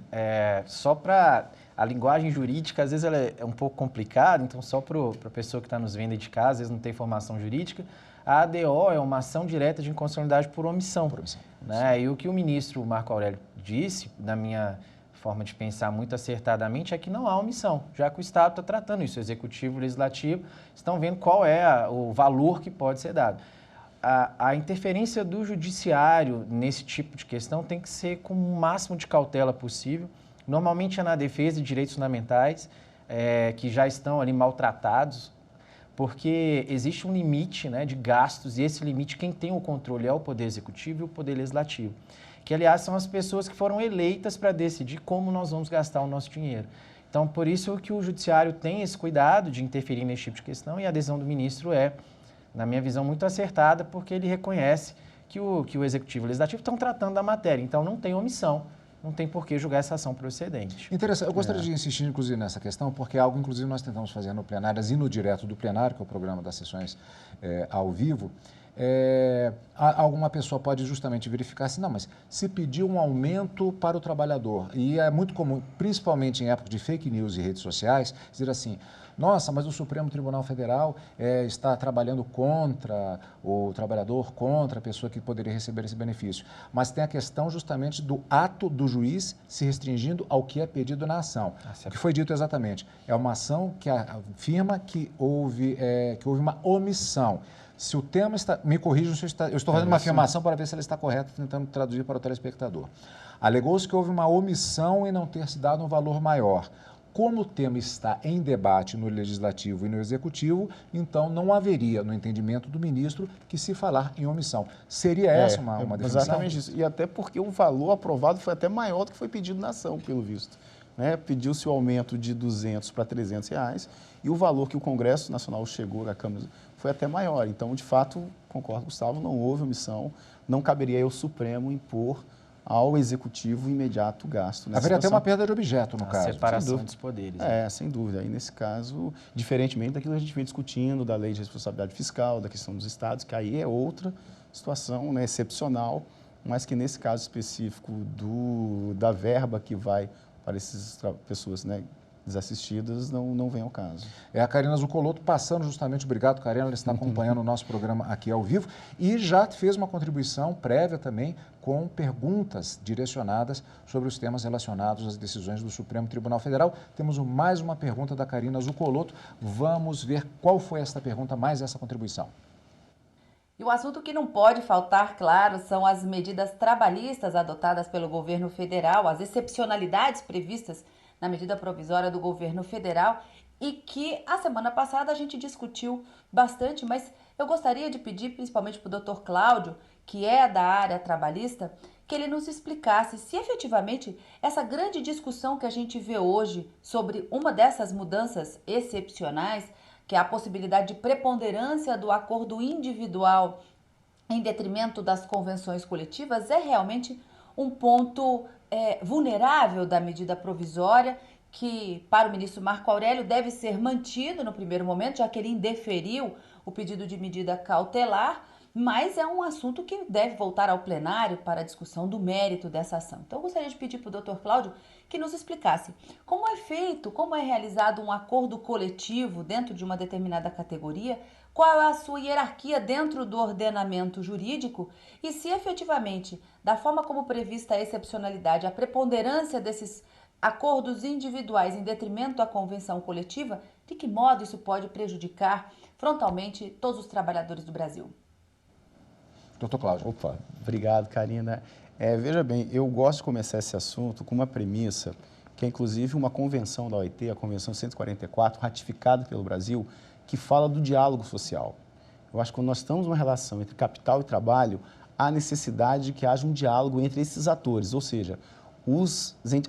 só para a linguagem jurídica, às vezes ela é um pouco complicada, então só para a pessoa que está nos vendo aí de casa, às vezes não tem formação jurídica, a ADO é uma ação direta de inconstitucionalidade por omissão. Né? E o que o ministro Marco Aurélio disse, na minha forma de pensar muito acertadamente, é que não há omissão, já que o Estado está tratando isso, o Executivo e o Legislativo estão vendo qual é o valor que pode ser dado. A interferência do Judiciário nesse tipo de questão tem que ser com o máximo de cautela possível. Normalmente é na defesa de direitos fundamentais, que já estão ali maltratados, porque existe um limite, né, de gastos, e esse limite quem tem o controle é o Poder Executivo e o Poder Legislativo, que, aliás, são as pessoas que foram eleitas para decidir como nós vamos gastar o nosso dinheiro. Então, por isso que o Judiciário tem esse cuidado de interferir nesse tipo de questão, e a decisão do ministro é, na minha visão, muito acertada, porque ele reconhece que o Executivo e o Legislativo estão tratando da matéria, então não tem omissão, não tem por que julgar essa ação procedente. Interessante. Eu gostaria de insistir, inclusive, nessa questão, porque é algo, inclusive, nós tentamos fazer no Plenárias e no Direto do Plenário, que é o programa das sessões ao vivo. Alguma pessoa pode justamente verificar assim, não, mas se pedir um aumento para o trabalhador, e é muito comum, principalmente em época de fake news e redes sociais, dizer assim, nossa, mas o Supremo Tribunal Federal está trabalhando contra o trabalhador, contra a pessoa que poderia receber esse benefício. Mas tem a questão justamente do ato do juiz se restringindo ao que é pedido na ação. O que foi dito exatamente? É uma ação que afirma que houve uma omissão. Se o tema está... Me corrijam se eu estou fazendo uma afirmação para ver se ela está correta, tentando traduzir para o telespectador. Alegou-se que houve uma omissão em não ter se dado um valor maior. Como o tema está em debate no Legislativo e no Executivo, então não haveria, no entendimento do ministro, que se falar em omissão. Seria essa uma definição? Exatamente isso. E até porque o valor aprovado foi até maior do que foi pedido na ação, pelo visto. Né? Pediu-se o aumento de R$200 para R$300 e o valor que o Congresso Nacional chegou na Câmara foi até maior. Então, de fato, concordo, Gustavo, não houve omissão, não caberia ao Supremo impor ao Executivo imediato gasto. Haveria até uma perda de objeto, no caso. A separação dos poderes. Sem dúvida. E nesse caso, diferentemente daquilo que a gente vem discutindo, da lei de responsabilidade fiscal, da questão dos estados, que aí é outra situação, né, excepcional, mas que nesse caso específico da verba que vai para essas pessoas, né, desassistidas, não vem ao caso. É a Karina Zucolotto passando justamente, obrigado Karina, ela está acompanhando o nosso programa aqui ao vivo e já fez uma contribuição prévia também com perguntas direcionadas sobre os temas relacionados às decisões do Supremo Tribunal Federal. Temos mais uma pergunta da Karina Zucolotto, vamos ver qual foi esta pergunta, mais essa contribuição. E o assunto que não pode faltar, claro, são as medidas trabalhistas adotadas pelo governo federal, as excepcionalidades previstas na medida provisória do governo federal e que a semana passada a gente discutiu bastante, mas eu gostaria de pedir principalmente para o Dr. Cláudio, que é da área trabalhista, que ele nos explicasse se efetivamente essa grande discussão que a gente vê hoje sobre uma dessas mudanças excepcionais, que é a possibilidade de preponderância do acordo individual em detrimento das convenções coletivas, é realmente um ponto vulnerável da medida provisória, que para o ministro Marco Aurélio deve ser mantido no primeiro momento, já que ele indeferiu o pedido de medida cautelar, mas é um assunto que deve voltar ao plenário para a discussão do mérito dessa ação. Então, eu gostaria de pedir para o Dr. Cláudio que nos explicasse como é feito, como é realizado um acordo coletivo dentro de uma determinada categoria, qual é a sua hierarquia dentro do ordenamento jurídico e se efetivamente, da forma como prevista a excepcionalidade, a preponderância desses acordos individuais em detrimento da convenção coletiva, de que modo isso pode prejudicar frontalmente todos os trabalhadores do Brasil? Doutor Cláudio. Opa, obrigado, Karina. Veja bem, eu gosto de começar esse assunto com uma premissa, que é inclusive uma convenção da OIT, a Convenção 144, ratificada pelo Brasil, que fala do diálogo social. Eu acho que quando nós estamos numa relação entre capital e trabalho, há necessidade de que haja um diálogo entre esses atores, ou seja,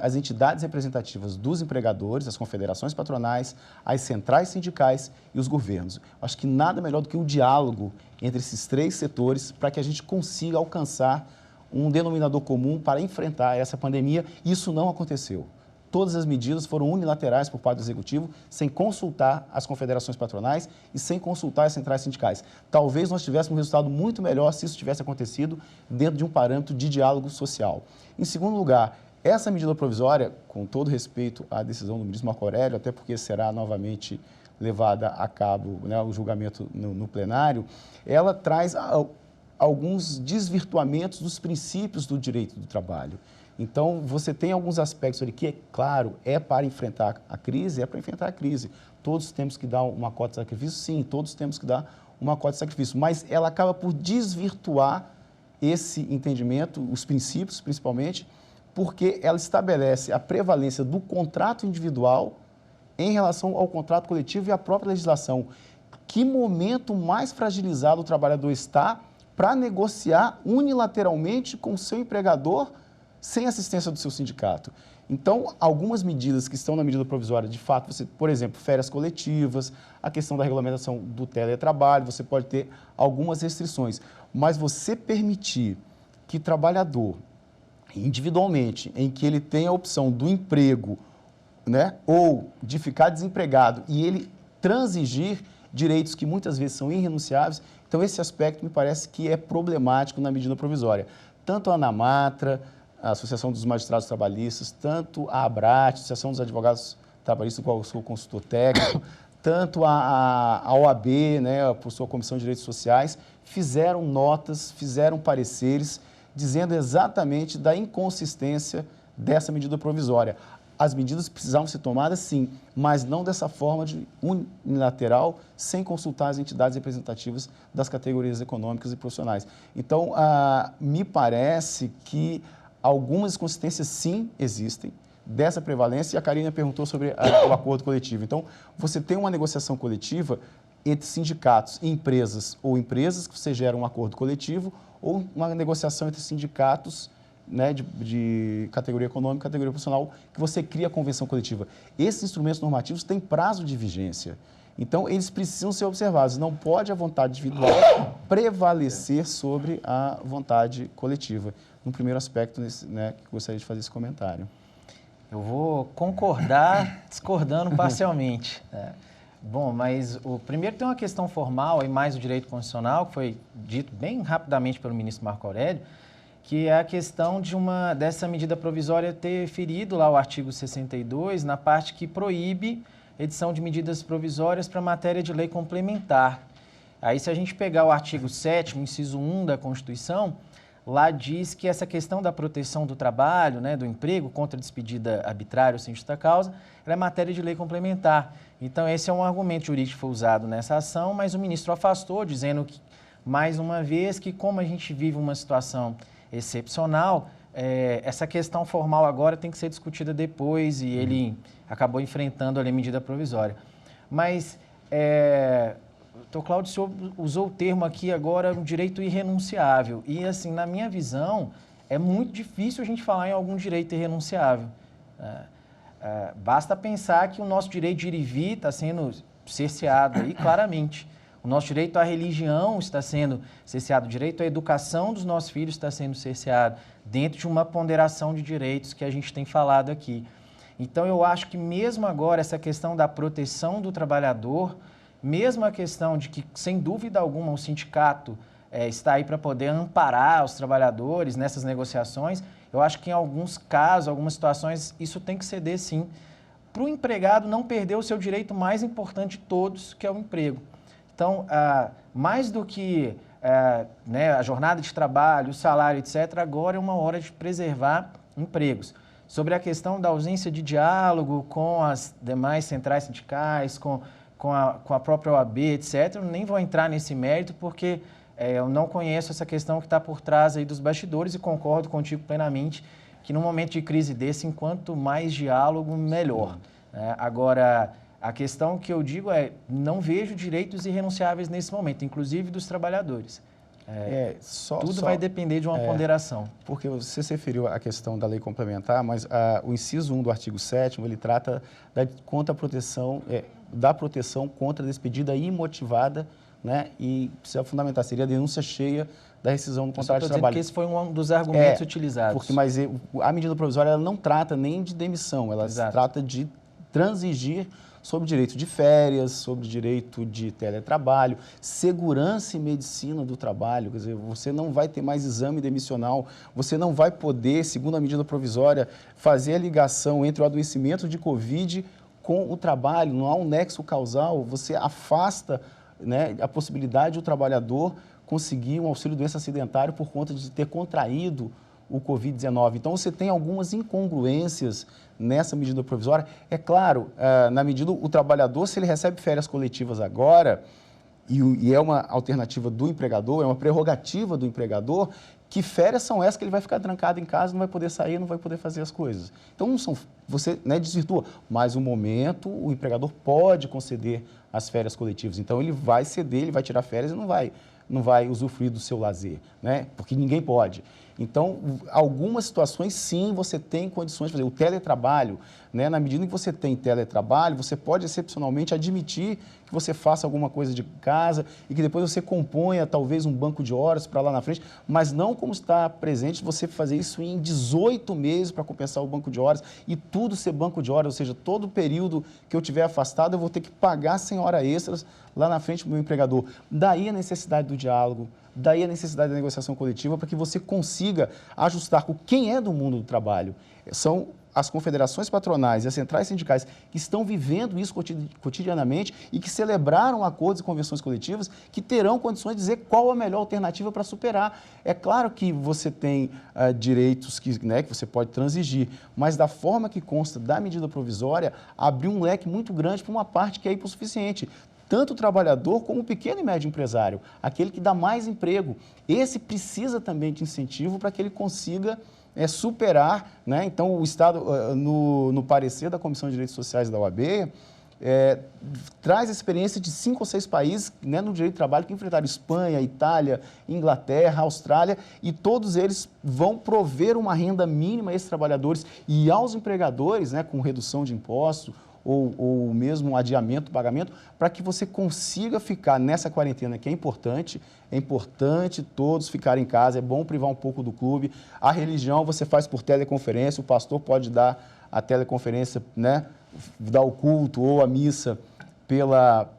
as entidades representativas dos empregadores, as confederações patronais, as centrais sindicais e os governos. Eu acho que nada melhor do que o diálogo entre esses três setores para que a gente consiga alcançar um denominador comum para enfrentar essa pandemia. Isso não aconteceu. Todas as medidas foram unilaterais por parte do Executivo, sem consultar as confederações patronais e sem consultar as centrais sindicais. Talvez nós tivéssemos um resultado muito melhor se isso tivesse acontecido dentro de um parâmetro de diálogo social. Em segundo lugar, essa medida provisória, com todo respeito à decisão do ministro Marco Aurélio, até porque será novamente levada a cabo, né, o julgamento no plenário, ela traz alguns desvirtuamentos dos princípios do direito do trabalho. Então, você tem alguns aspectos ali que, é claro, é para enfrentar a crise, Todos temos que dar uma cota de sacrifício? Sim, todos temos que dar uma cota de sacrifício, mas ela acaba por desvirtuar esse entendimento, os princípios principalmente, porque ela estabelece a prevalência do contrato individual em relação ao contrato coletivo e à própria legislação. Que momento mais fragilizado o trabalhador está para negociar unilateralmente com o seu empregador sem assistência do seu sindicato? Então, algumas medidas que estão na medida provisória, de fato, você, por exemplo, férias coletivas, a questão da regulamentação do teletrabalho, você pode ter algumas restrições, mas você permitir que trabalhador, individualmente, em que ele tenha a opção do emprego, né, ou de ficar desempregado e ele transigir direitos que muitas vezes são irrenunciáveis, então esse aspecto me parece que é problemático na medida provisória. Tanto a ANAMATRA, a Associação dos Magistrados Trabalhistas, tanto a ABRAT, a Associação dos Advogados Trabalhistas, do qual eu sou consultor técnico, tanto a OAB, né, por sua Comissão de Direitos Sociais, fizeram notas, fizeram pareceres, dizendo exatamente da inconsistência dessa medida provisória. As medidas precisavam ser tomadas, sim, mas não dessa forma de unilateral, sem consultar as entidades representativas das categorias econômicas e profissionais. Então, me parece que algumas inconsistências, sim, existem, dessa prevalência, e a Karina perguntou sobre o acordo coletivo. Então, você tem uma negociação coletiva entre sindicatos e empresas, ou empresas que você gera um acordo coletivo, ou uma negociação entre sindicatos, né, de categoria econômica, categoria profissional, que você cria a convenção coletiva. Esses instrumentos normativos têm prazo de vigência. Então, eles precisam ser observados. Não pode a vontade individual prevalecer sobre a vontade coletiva. No primeiro aspecto, né, que gostaria de fazer esse comentário. Eu vou concordar, discordando parcialmente. Bom, mas o primeiro tem uma questão formal e mais o direito constitucional, que foi dito bem rapidamente pelo ministro Marco Aurélio, que é a questão dessa medida provisória ter ferido lá o artigo 62, na parte que proíbe edição de medidas provisórias para matéria de lei complementar. Aí, se a gente pegar o artigo 7º, inciso 1 da Constituição, lá diz que essa questão da proteção do trabalho, né, do emprego, contra despedida arbitrária ou sem justa causa, ela é matéria de lei complementar. Então, esse é um argumento jurídico que foi usado nessa ação, mas o ministro afastou, dizendo que, mais uma vez, que como a gente vive uma situação excepcional, essa questão formal agora tem que ser discutida depois, e ele acabou enfrentando ali a medida provisória. Mas, doutor Cláudio, o senhor usou o termo aqui agora, um direito irrenunciável. E, assim, na minha visão, é muito difícil a gente falar em algum direito irrenunciável. Basta pensar que o nosso direito de ir e vir está sendo cerceado aí claramente. O nosso direito à religião está sendo cerceado, o direito à educação dos nossos filhos está sendo cerceado, dentro de uma ponderação de direitos que a gente tem falado aqui. Então, eu acho que mesmo agora essa questão da proteção do trabalhador, mesmo a questão de que, sem dúvida alguma, o sindicato está aí para poder amparar os trabalhadores nessas negociações, eu acho que em alguns casos, algumas situações, isso tem que ceder sim, para o empregado não perder o seu direito mais importante de todos, que é o emprego. Então, mais do que né, a jornada de trabalho, o salário, etc., agora é uma hora de preservar empregos. Sobre a questão da ausência de diálogo com as demais centrais sindicais, com a própria OAB, etc., eu nem vou entrar nesse mérito, porque eu não conheço essa questão que está por trás aí dos bastidores e concordo contigo plenamente que num momento de crise desse, enquanto mais diálogo, melhor. Agora, a questão que eu digo não vejo direitos irrenunciáveis nesse momento, inclusive dos trabalhadores. Tudo vai depender de uma ponderação. Porque você se referiu à questão da lei complementar, mas o inciso 1 do artigo 7º, ele trata da proteção contra a despedida imotivada, né, e precisa fundamentar, seria a denúncia cheia da rescisão do contrato de trabalho. Que esse foi um dos argumentos utilizados. Mas a medida provisória ela não trata nem de demissão, ela trata de transigir sobre direito de férias, sobre direito de teletrabalho, segurança e medicina do trabalho. Quer dizer, você não vai ter mais exame demissional, você não vai poder, segundo a medida provisória, fazer a ligação entre o adoecimento de Covid com o trabalho, não há um nexo causal, você afasta, né, a possibilidade do trabalhador conseguir um auxílio doença acidentário por conta de ter contraído o Covid-19. Então, você tem algumas incongruências nessa medida provisória. É claro, na medida o trabalhador, se ele recebe férias coletivas agora, e é uma alternativa do empregador, é uma prerrogativa do empregador, que férias são essas que ele vai ficar trancado em casa, não vai poder sair, não vai poder fazer as coisas. Então, não são, você, né, desvirtua, mas no momento o empregador pode conceder as férias coletivas. Então, ele vai ceder, ele vai tirar férias e não vai usufruir do seu lazer, né? Porque ninguém pode. Então, algumas situações, sim, você tem condições de fazer. O teletrabalho, né? Na medida em que você tem teletrabalho, você pode excepcionalmente admitir que você faça alguma coisa de casa e que depois você componha talvez um banco de horas para lá na frente, mas não como está presente você fazer isso em 18 meses para compensar o banco de horas e tudo ser banco de horas, ou seja, todo o período que eu tiver afastado eu vou ter que pagar 100 horas extras lá na frente do meu empregador. Daí a necessidade do diálogo, daí a necessidade da negociação coletiva para que você consiga ajustar com quem é do mundo do trabalho. São as confederações patronais e as centrais sindicais que estão vivendo isso cotidianamente e que celebraram acordos e convenções coletivas que terão condições de dizer qual a melhor alternativa para superar. É claro que você tem direitos que você pode transigir, mas da forma que consta da medida provisória, abriu um leque muito grande para uma parte que é hipossuficiente. Tanto o trabalhador como o pequeno e médio empresário, aquele que dá mais emprego. Esse precisa também de incentivo para que ele consiga superar, né? Então, o Estado, no parecer da Comissão de Direitos Sociais da OAB, traz a experiência de 5 ou 6 países, né, no direito do trabalho que enfrentaram Espanha, Itália, Inglaterra, Austrália, e todos eles vão prover uma renda mínima a esses trabalhadores e aos empregadores, né, com redução de impostos, ou mesmo um adiamento do pagamento, para que você consiga ficar nessa quarentena, que é importante todos ficarem em casa, é bom privar um pouco do clube. A religião você faz por teleconferência, o pastor pode dar a teleconferência, né, dar o culto ou a missa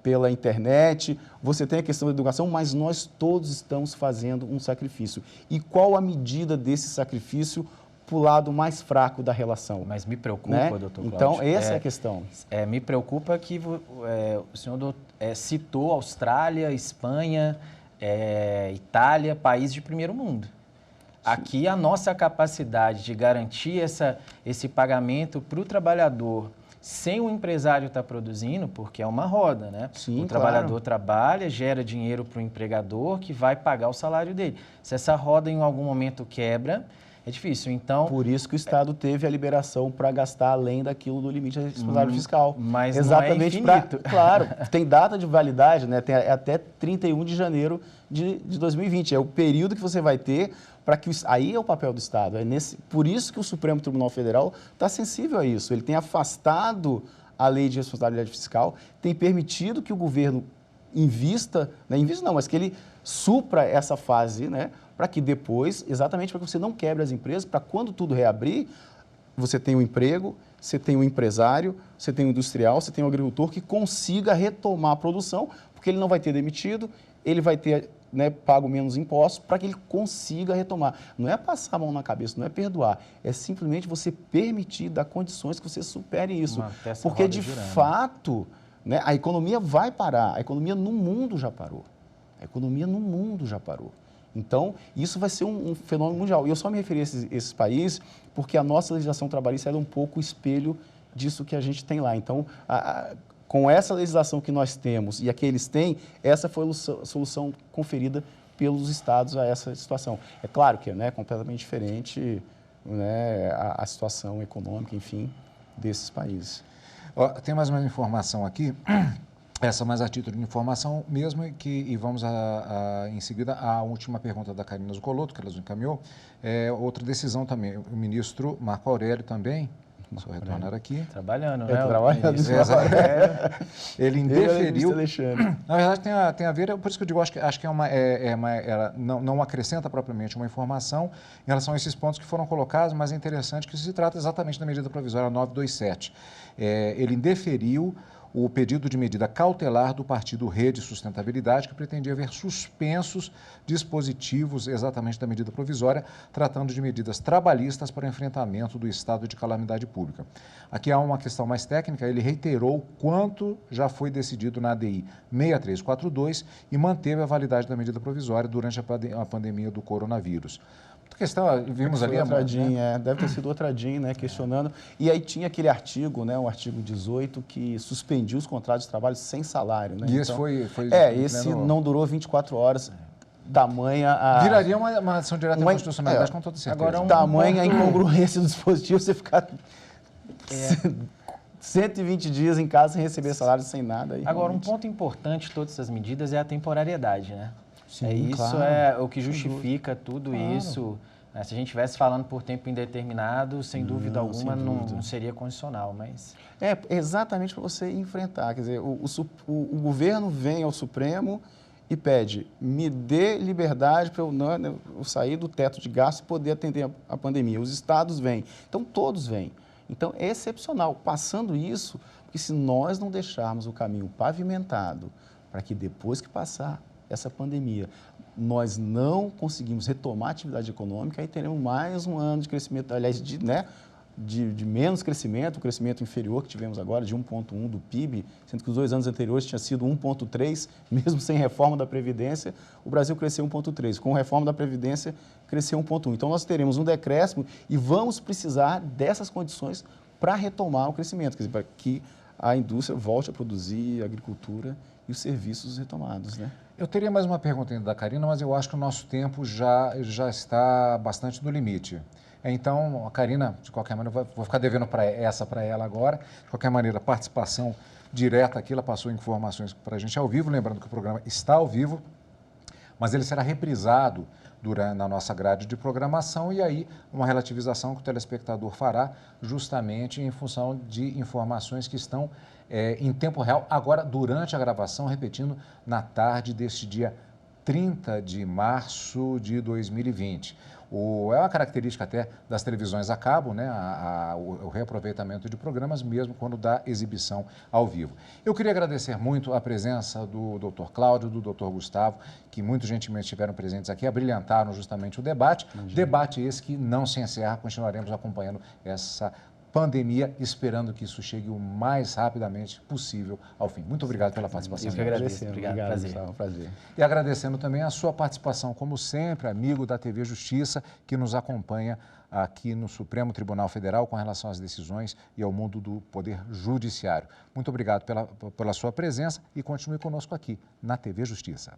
pela internet. Você tem a questão da educação, mas nós todos estamos fazendo um sacrifício. E qual a medida desse sacrifício para o lado mais fraco da relação? Mas me preocupa, né? doutor Cláudio. Então, essa é a questão. Me preocupa que o senhor citou Austrália, Espanha, Itália, países de primeiro mundo. Sim. Aqui, a nossa capacidade de garantir esse pagamento para o trabalhador sem o empresário estar produzindo, porque é uma roda, né? Sim, o trabalhador trabalha, gera dinheiro para o empregador que vai pagar o salário dele. Se essa roda em algum momento quebra, é difícil, então... Por isso que o Estado teve a liberação para gastar além daquilo do limite responsável fiscal. Mas exatamente, não é infinito. Claro, tem data de validade, né? Tem até 31 de janeiro de 2020. É o período que você vai ter para que... Aí é o papel do Estado. Por isso que o Supremo Tribunal Federal está sensível a isso. Ele tem afastado a lei de responsabilidade fiscal, tem permitido que o governo invista, né? Invista não, mas que ele supra essa fase, né? Para que depois, exatamente para que você não quebre as empresas, para quando tudo reabrir, você tenha um emprego, você tenha um empresário, você tenha um industrial, você tenha um agricultor que consiga retomar a produção, porque ele não vai ter demitido, ele vai ter, né, pago menos impostos, para que ele consiga retomar. Não é passar a mão na cabeça, não é perdoar, é simplesmente você permitir, dar condições que você supere isso. Porque, de fato, né, a economia vai parar, a economia no mundo já parou. A economia no mundo já parou. Então, isso vai ser um fenômeno mundial. E eu só me referi a esses países porque a nossa legislação trabalhista é um pouco espelho disso que a gente tem lá. Então, com essa legislação que nós temos e a que eles têm, essa foi a solução conferida pelos estados a essa situação. É claro que é completamente diferente, né, a situação econômica, enfim, desses países. Tem mais uma informação aqui. Essa mais a título de informação mesmo, e vamos em seguida à última pergunta da Karina Zuccolotto, que ela nos encaminhou. Outra decisão também, o ministro Marco Aurélio também, se eu retornar aqui. Trabalhando, né? Trabalhando. Ele indeferiu. Na verdade, tem a ver, por isso que eu digo, acho que ela não acrescenta propriamente uma informação em relação a esses pontos que foram colocados, mas é interessante que se trata exatamente da medida provisória 927. Ele indeferiu o pedido de medida cautelar do partido Rede Sustentabilidade, que pretendia ver suspensos dispositivos exatamente da medida provisória, tratando de medidas trabalhistas para o enfrentamento do estado de calamidade pública. Aqui há uma questão mais técnica, ele reiterou quanto já foi decidido na ADI 6342 e manteve a validade da medida provisória durante a pandemia do coronavírus. questão, vimos ali... Outra DIN, deve ter sido outra DIN, né, questionando. E aí tinha aquele artigo, né, o artigo 18, que suspendia os contratos de trabalho sem salário. Né? E esse então, foi esse não durou 24 horas, tamanha a... Viraria uma ação direta de constitucionalidade, com toda certeza. Agora, tamanha a incongruência do dispositivo, você ficar 120 dias em casa sem receber salário, sem nada. Aí, agora, realmente... um ponto importante de todas essas medidas é a temporariedade, né? Sim, isso claro. é o que justifica tudo isso. Né? Se a gente estivesse falando por tempo indeterminado, sem dúvida alguma, não seria condicional, mas... É exatamente para você enfrentar. Quer dizer, o governo vem ao Supremo e pede, me dê liberdade para eu sair do teto de gasto e poder atender a pandemia. Os estados vêm. Então, todos vêm. Então, é excepcional. Passando isso, porque se nós não deixarmos o caminho pavimentado para que depois que passar essa pandemia, nós não conseguimos retomar a atividade econômica, aí teremos mais um ano de crescimento, aliás, de menos crescimento, o crescimento inferior que tivemos agora, de 1,1 do PIB, sendo que os 2 anos anteriores tinha sido 1,3, mesmo sem reforma da Previdência, o Brasil cresceu 1,3. Com a reforma da Previdência, cresceu 1,1. Então, nós teremos um decréscimo e vamos precisar dessas condições para retomar o crescimento, quer dizer, para que a indústria volte a produzir, a agricultura e os serviços retomados, né? Eu teria mais uma pergunta ainda da Karina, mas eu acho que o nosso tempo já está bastante no limite. Então, a Karina, de qualquer maneira, vou ficar devendo para ela agora. De qualquer maneira, participação direta aqui, ela passou informações para a gente ao vivo, lembrando que o programa está ao vivo, mas ele será reprisado na nossa grade de programação e aí uma relativização que o telespectador fará justamente em função de informações que estão em tempo real, agora durante a gravação, repetindo, na tarde deste dia 30 de março de 2020. É uma característica até das televisões a cabo, né? O reaproveitamento de programas, mesmo quando dá exibição ao vivo. Eu queria agradecer muito a presença do Dr. Cláudio, do Dr. Gustavo, que muito gentilmente estiveram presentes aqui, abrilhantaram justamente o debate. Debate esse que não se encerra, continuaremos acompanhando essa pandemia, esperando que isso chegue o mais rapidamente possível ao fim. Muito obrigado pela participação. Eu que agradeço. Obrigado, prazer. E agradecendo também a sua participação, como sempre, amigo da TV Justiça, que nos acompanha aqui no Supremo Tribunal Federal com relação às decisões e ao mundo do Poder Judiciário. Muito obrigado pela sua presença e continue conosco aqui na TV Justiça.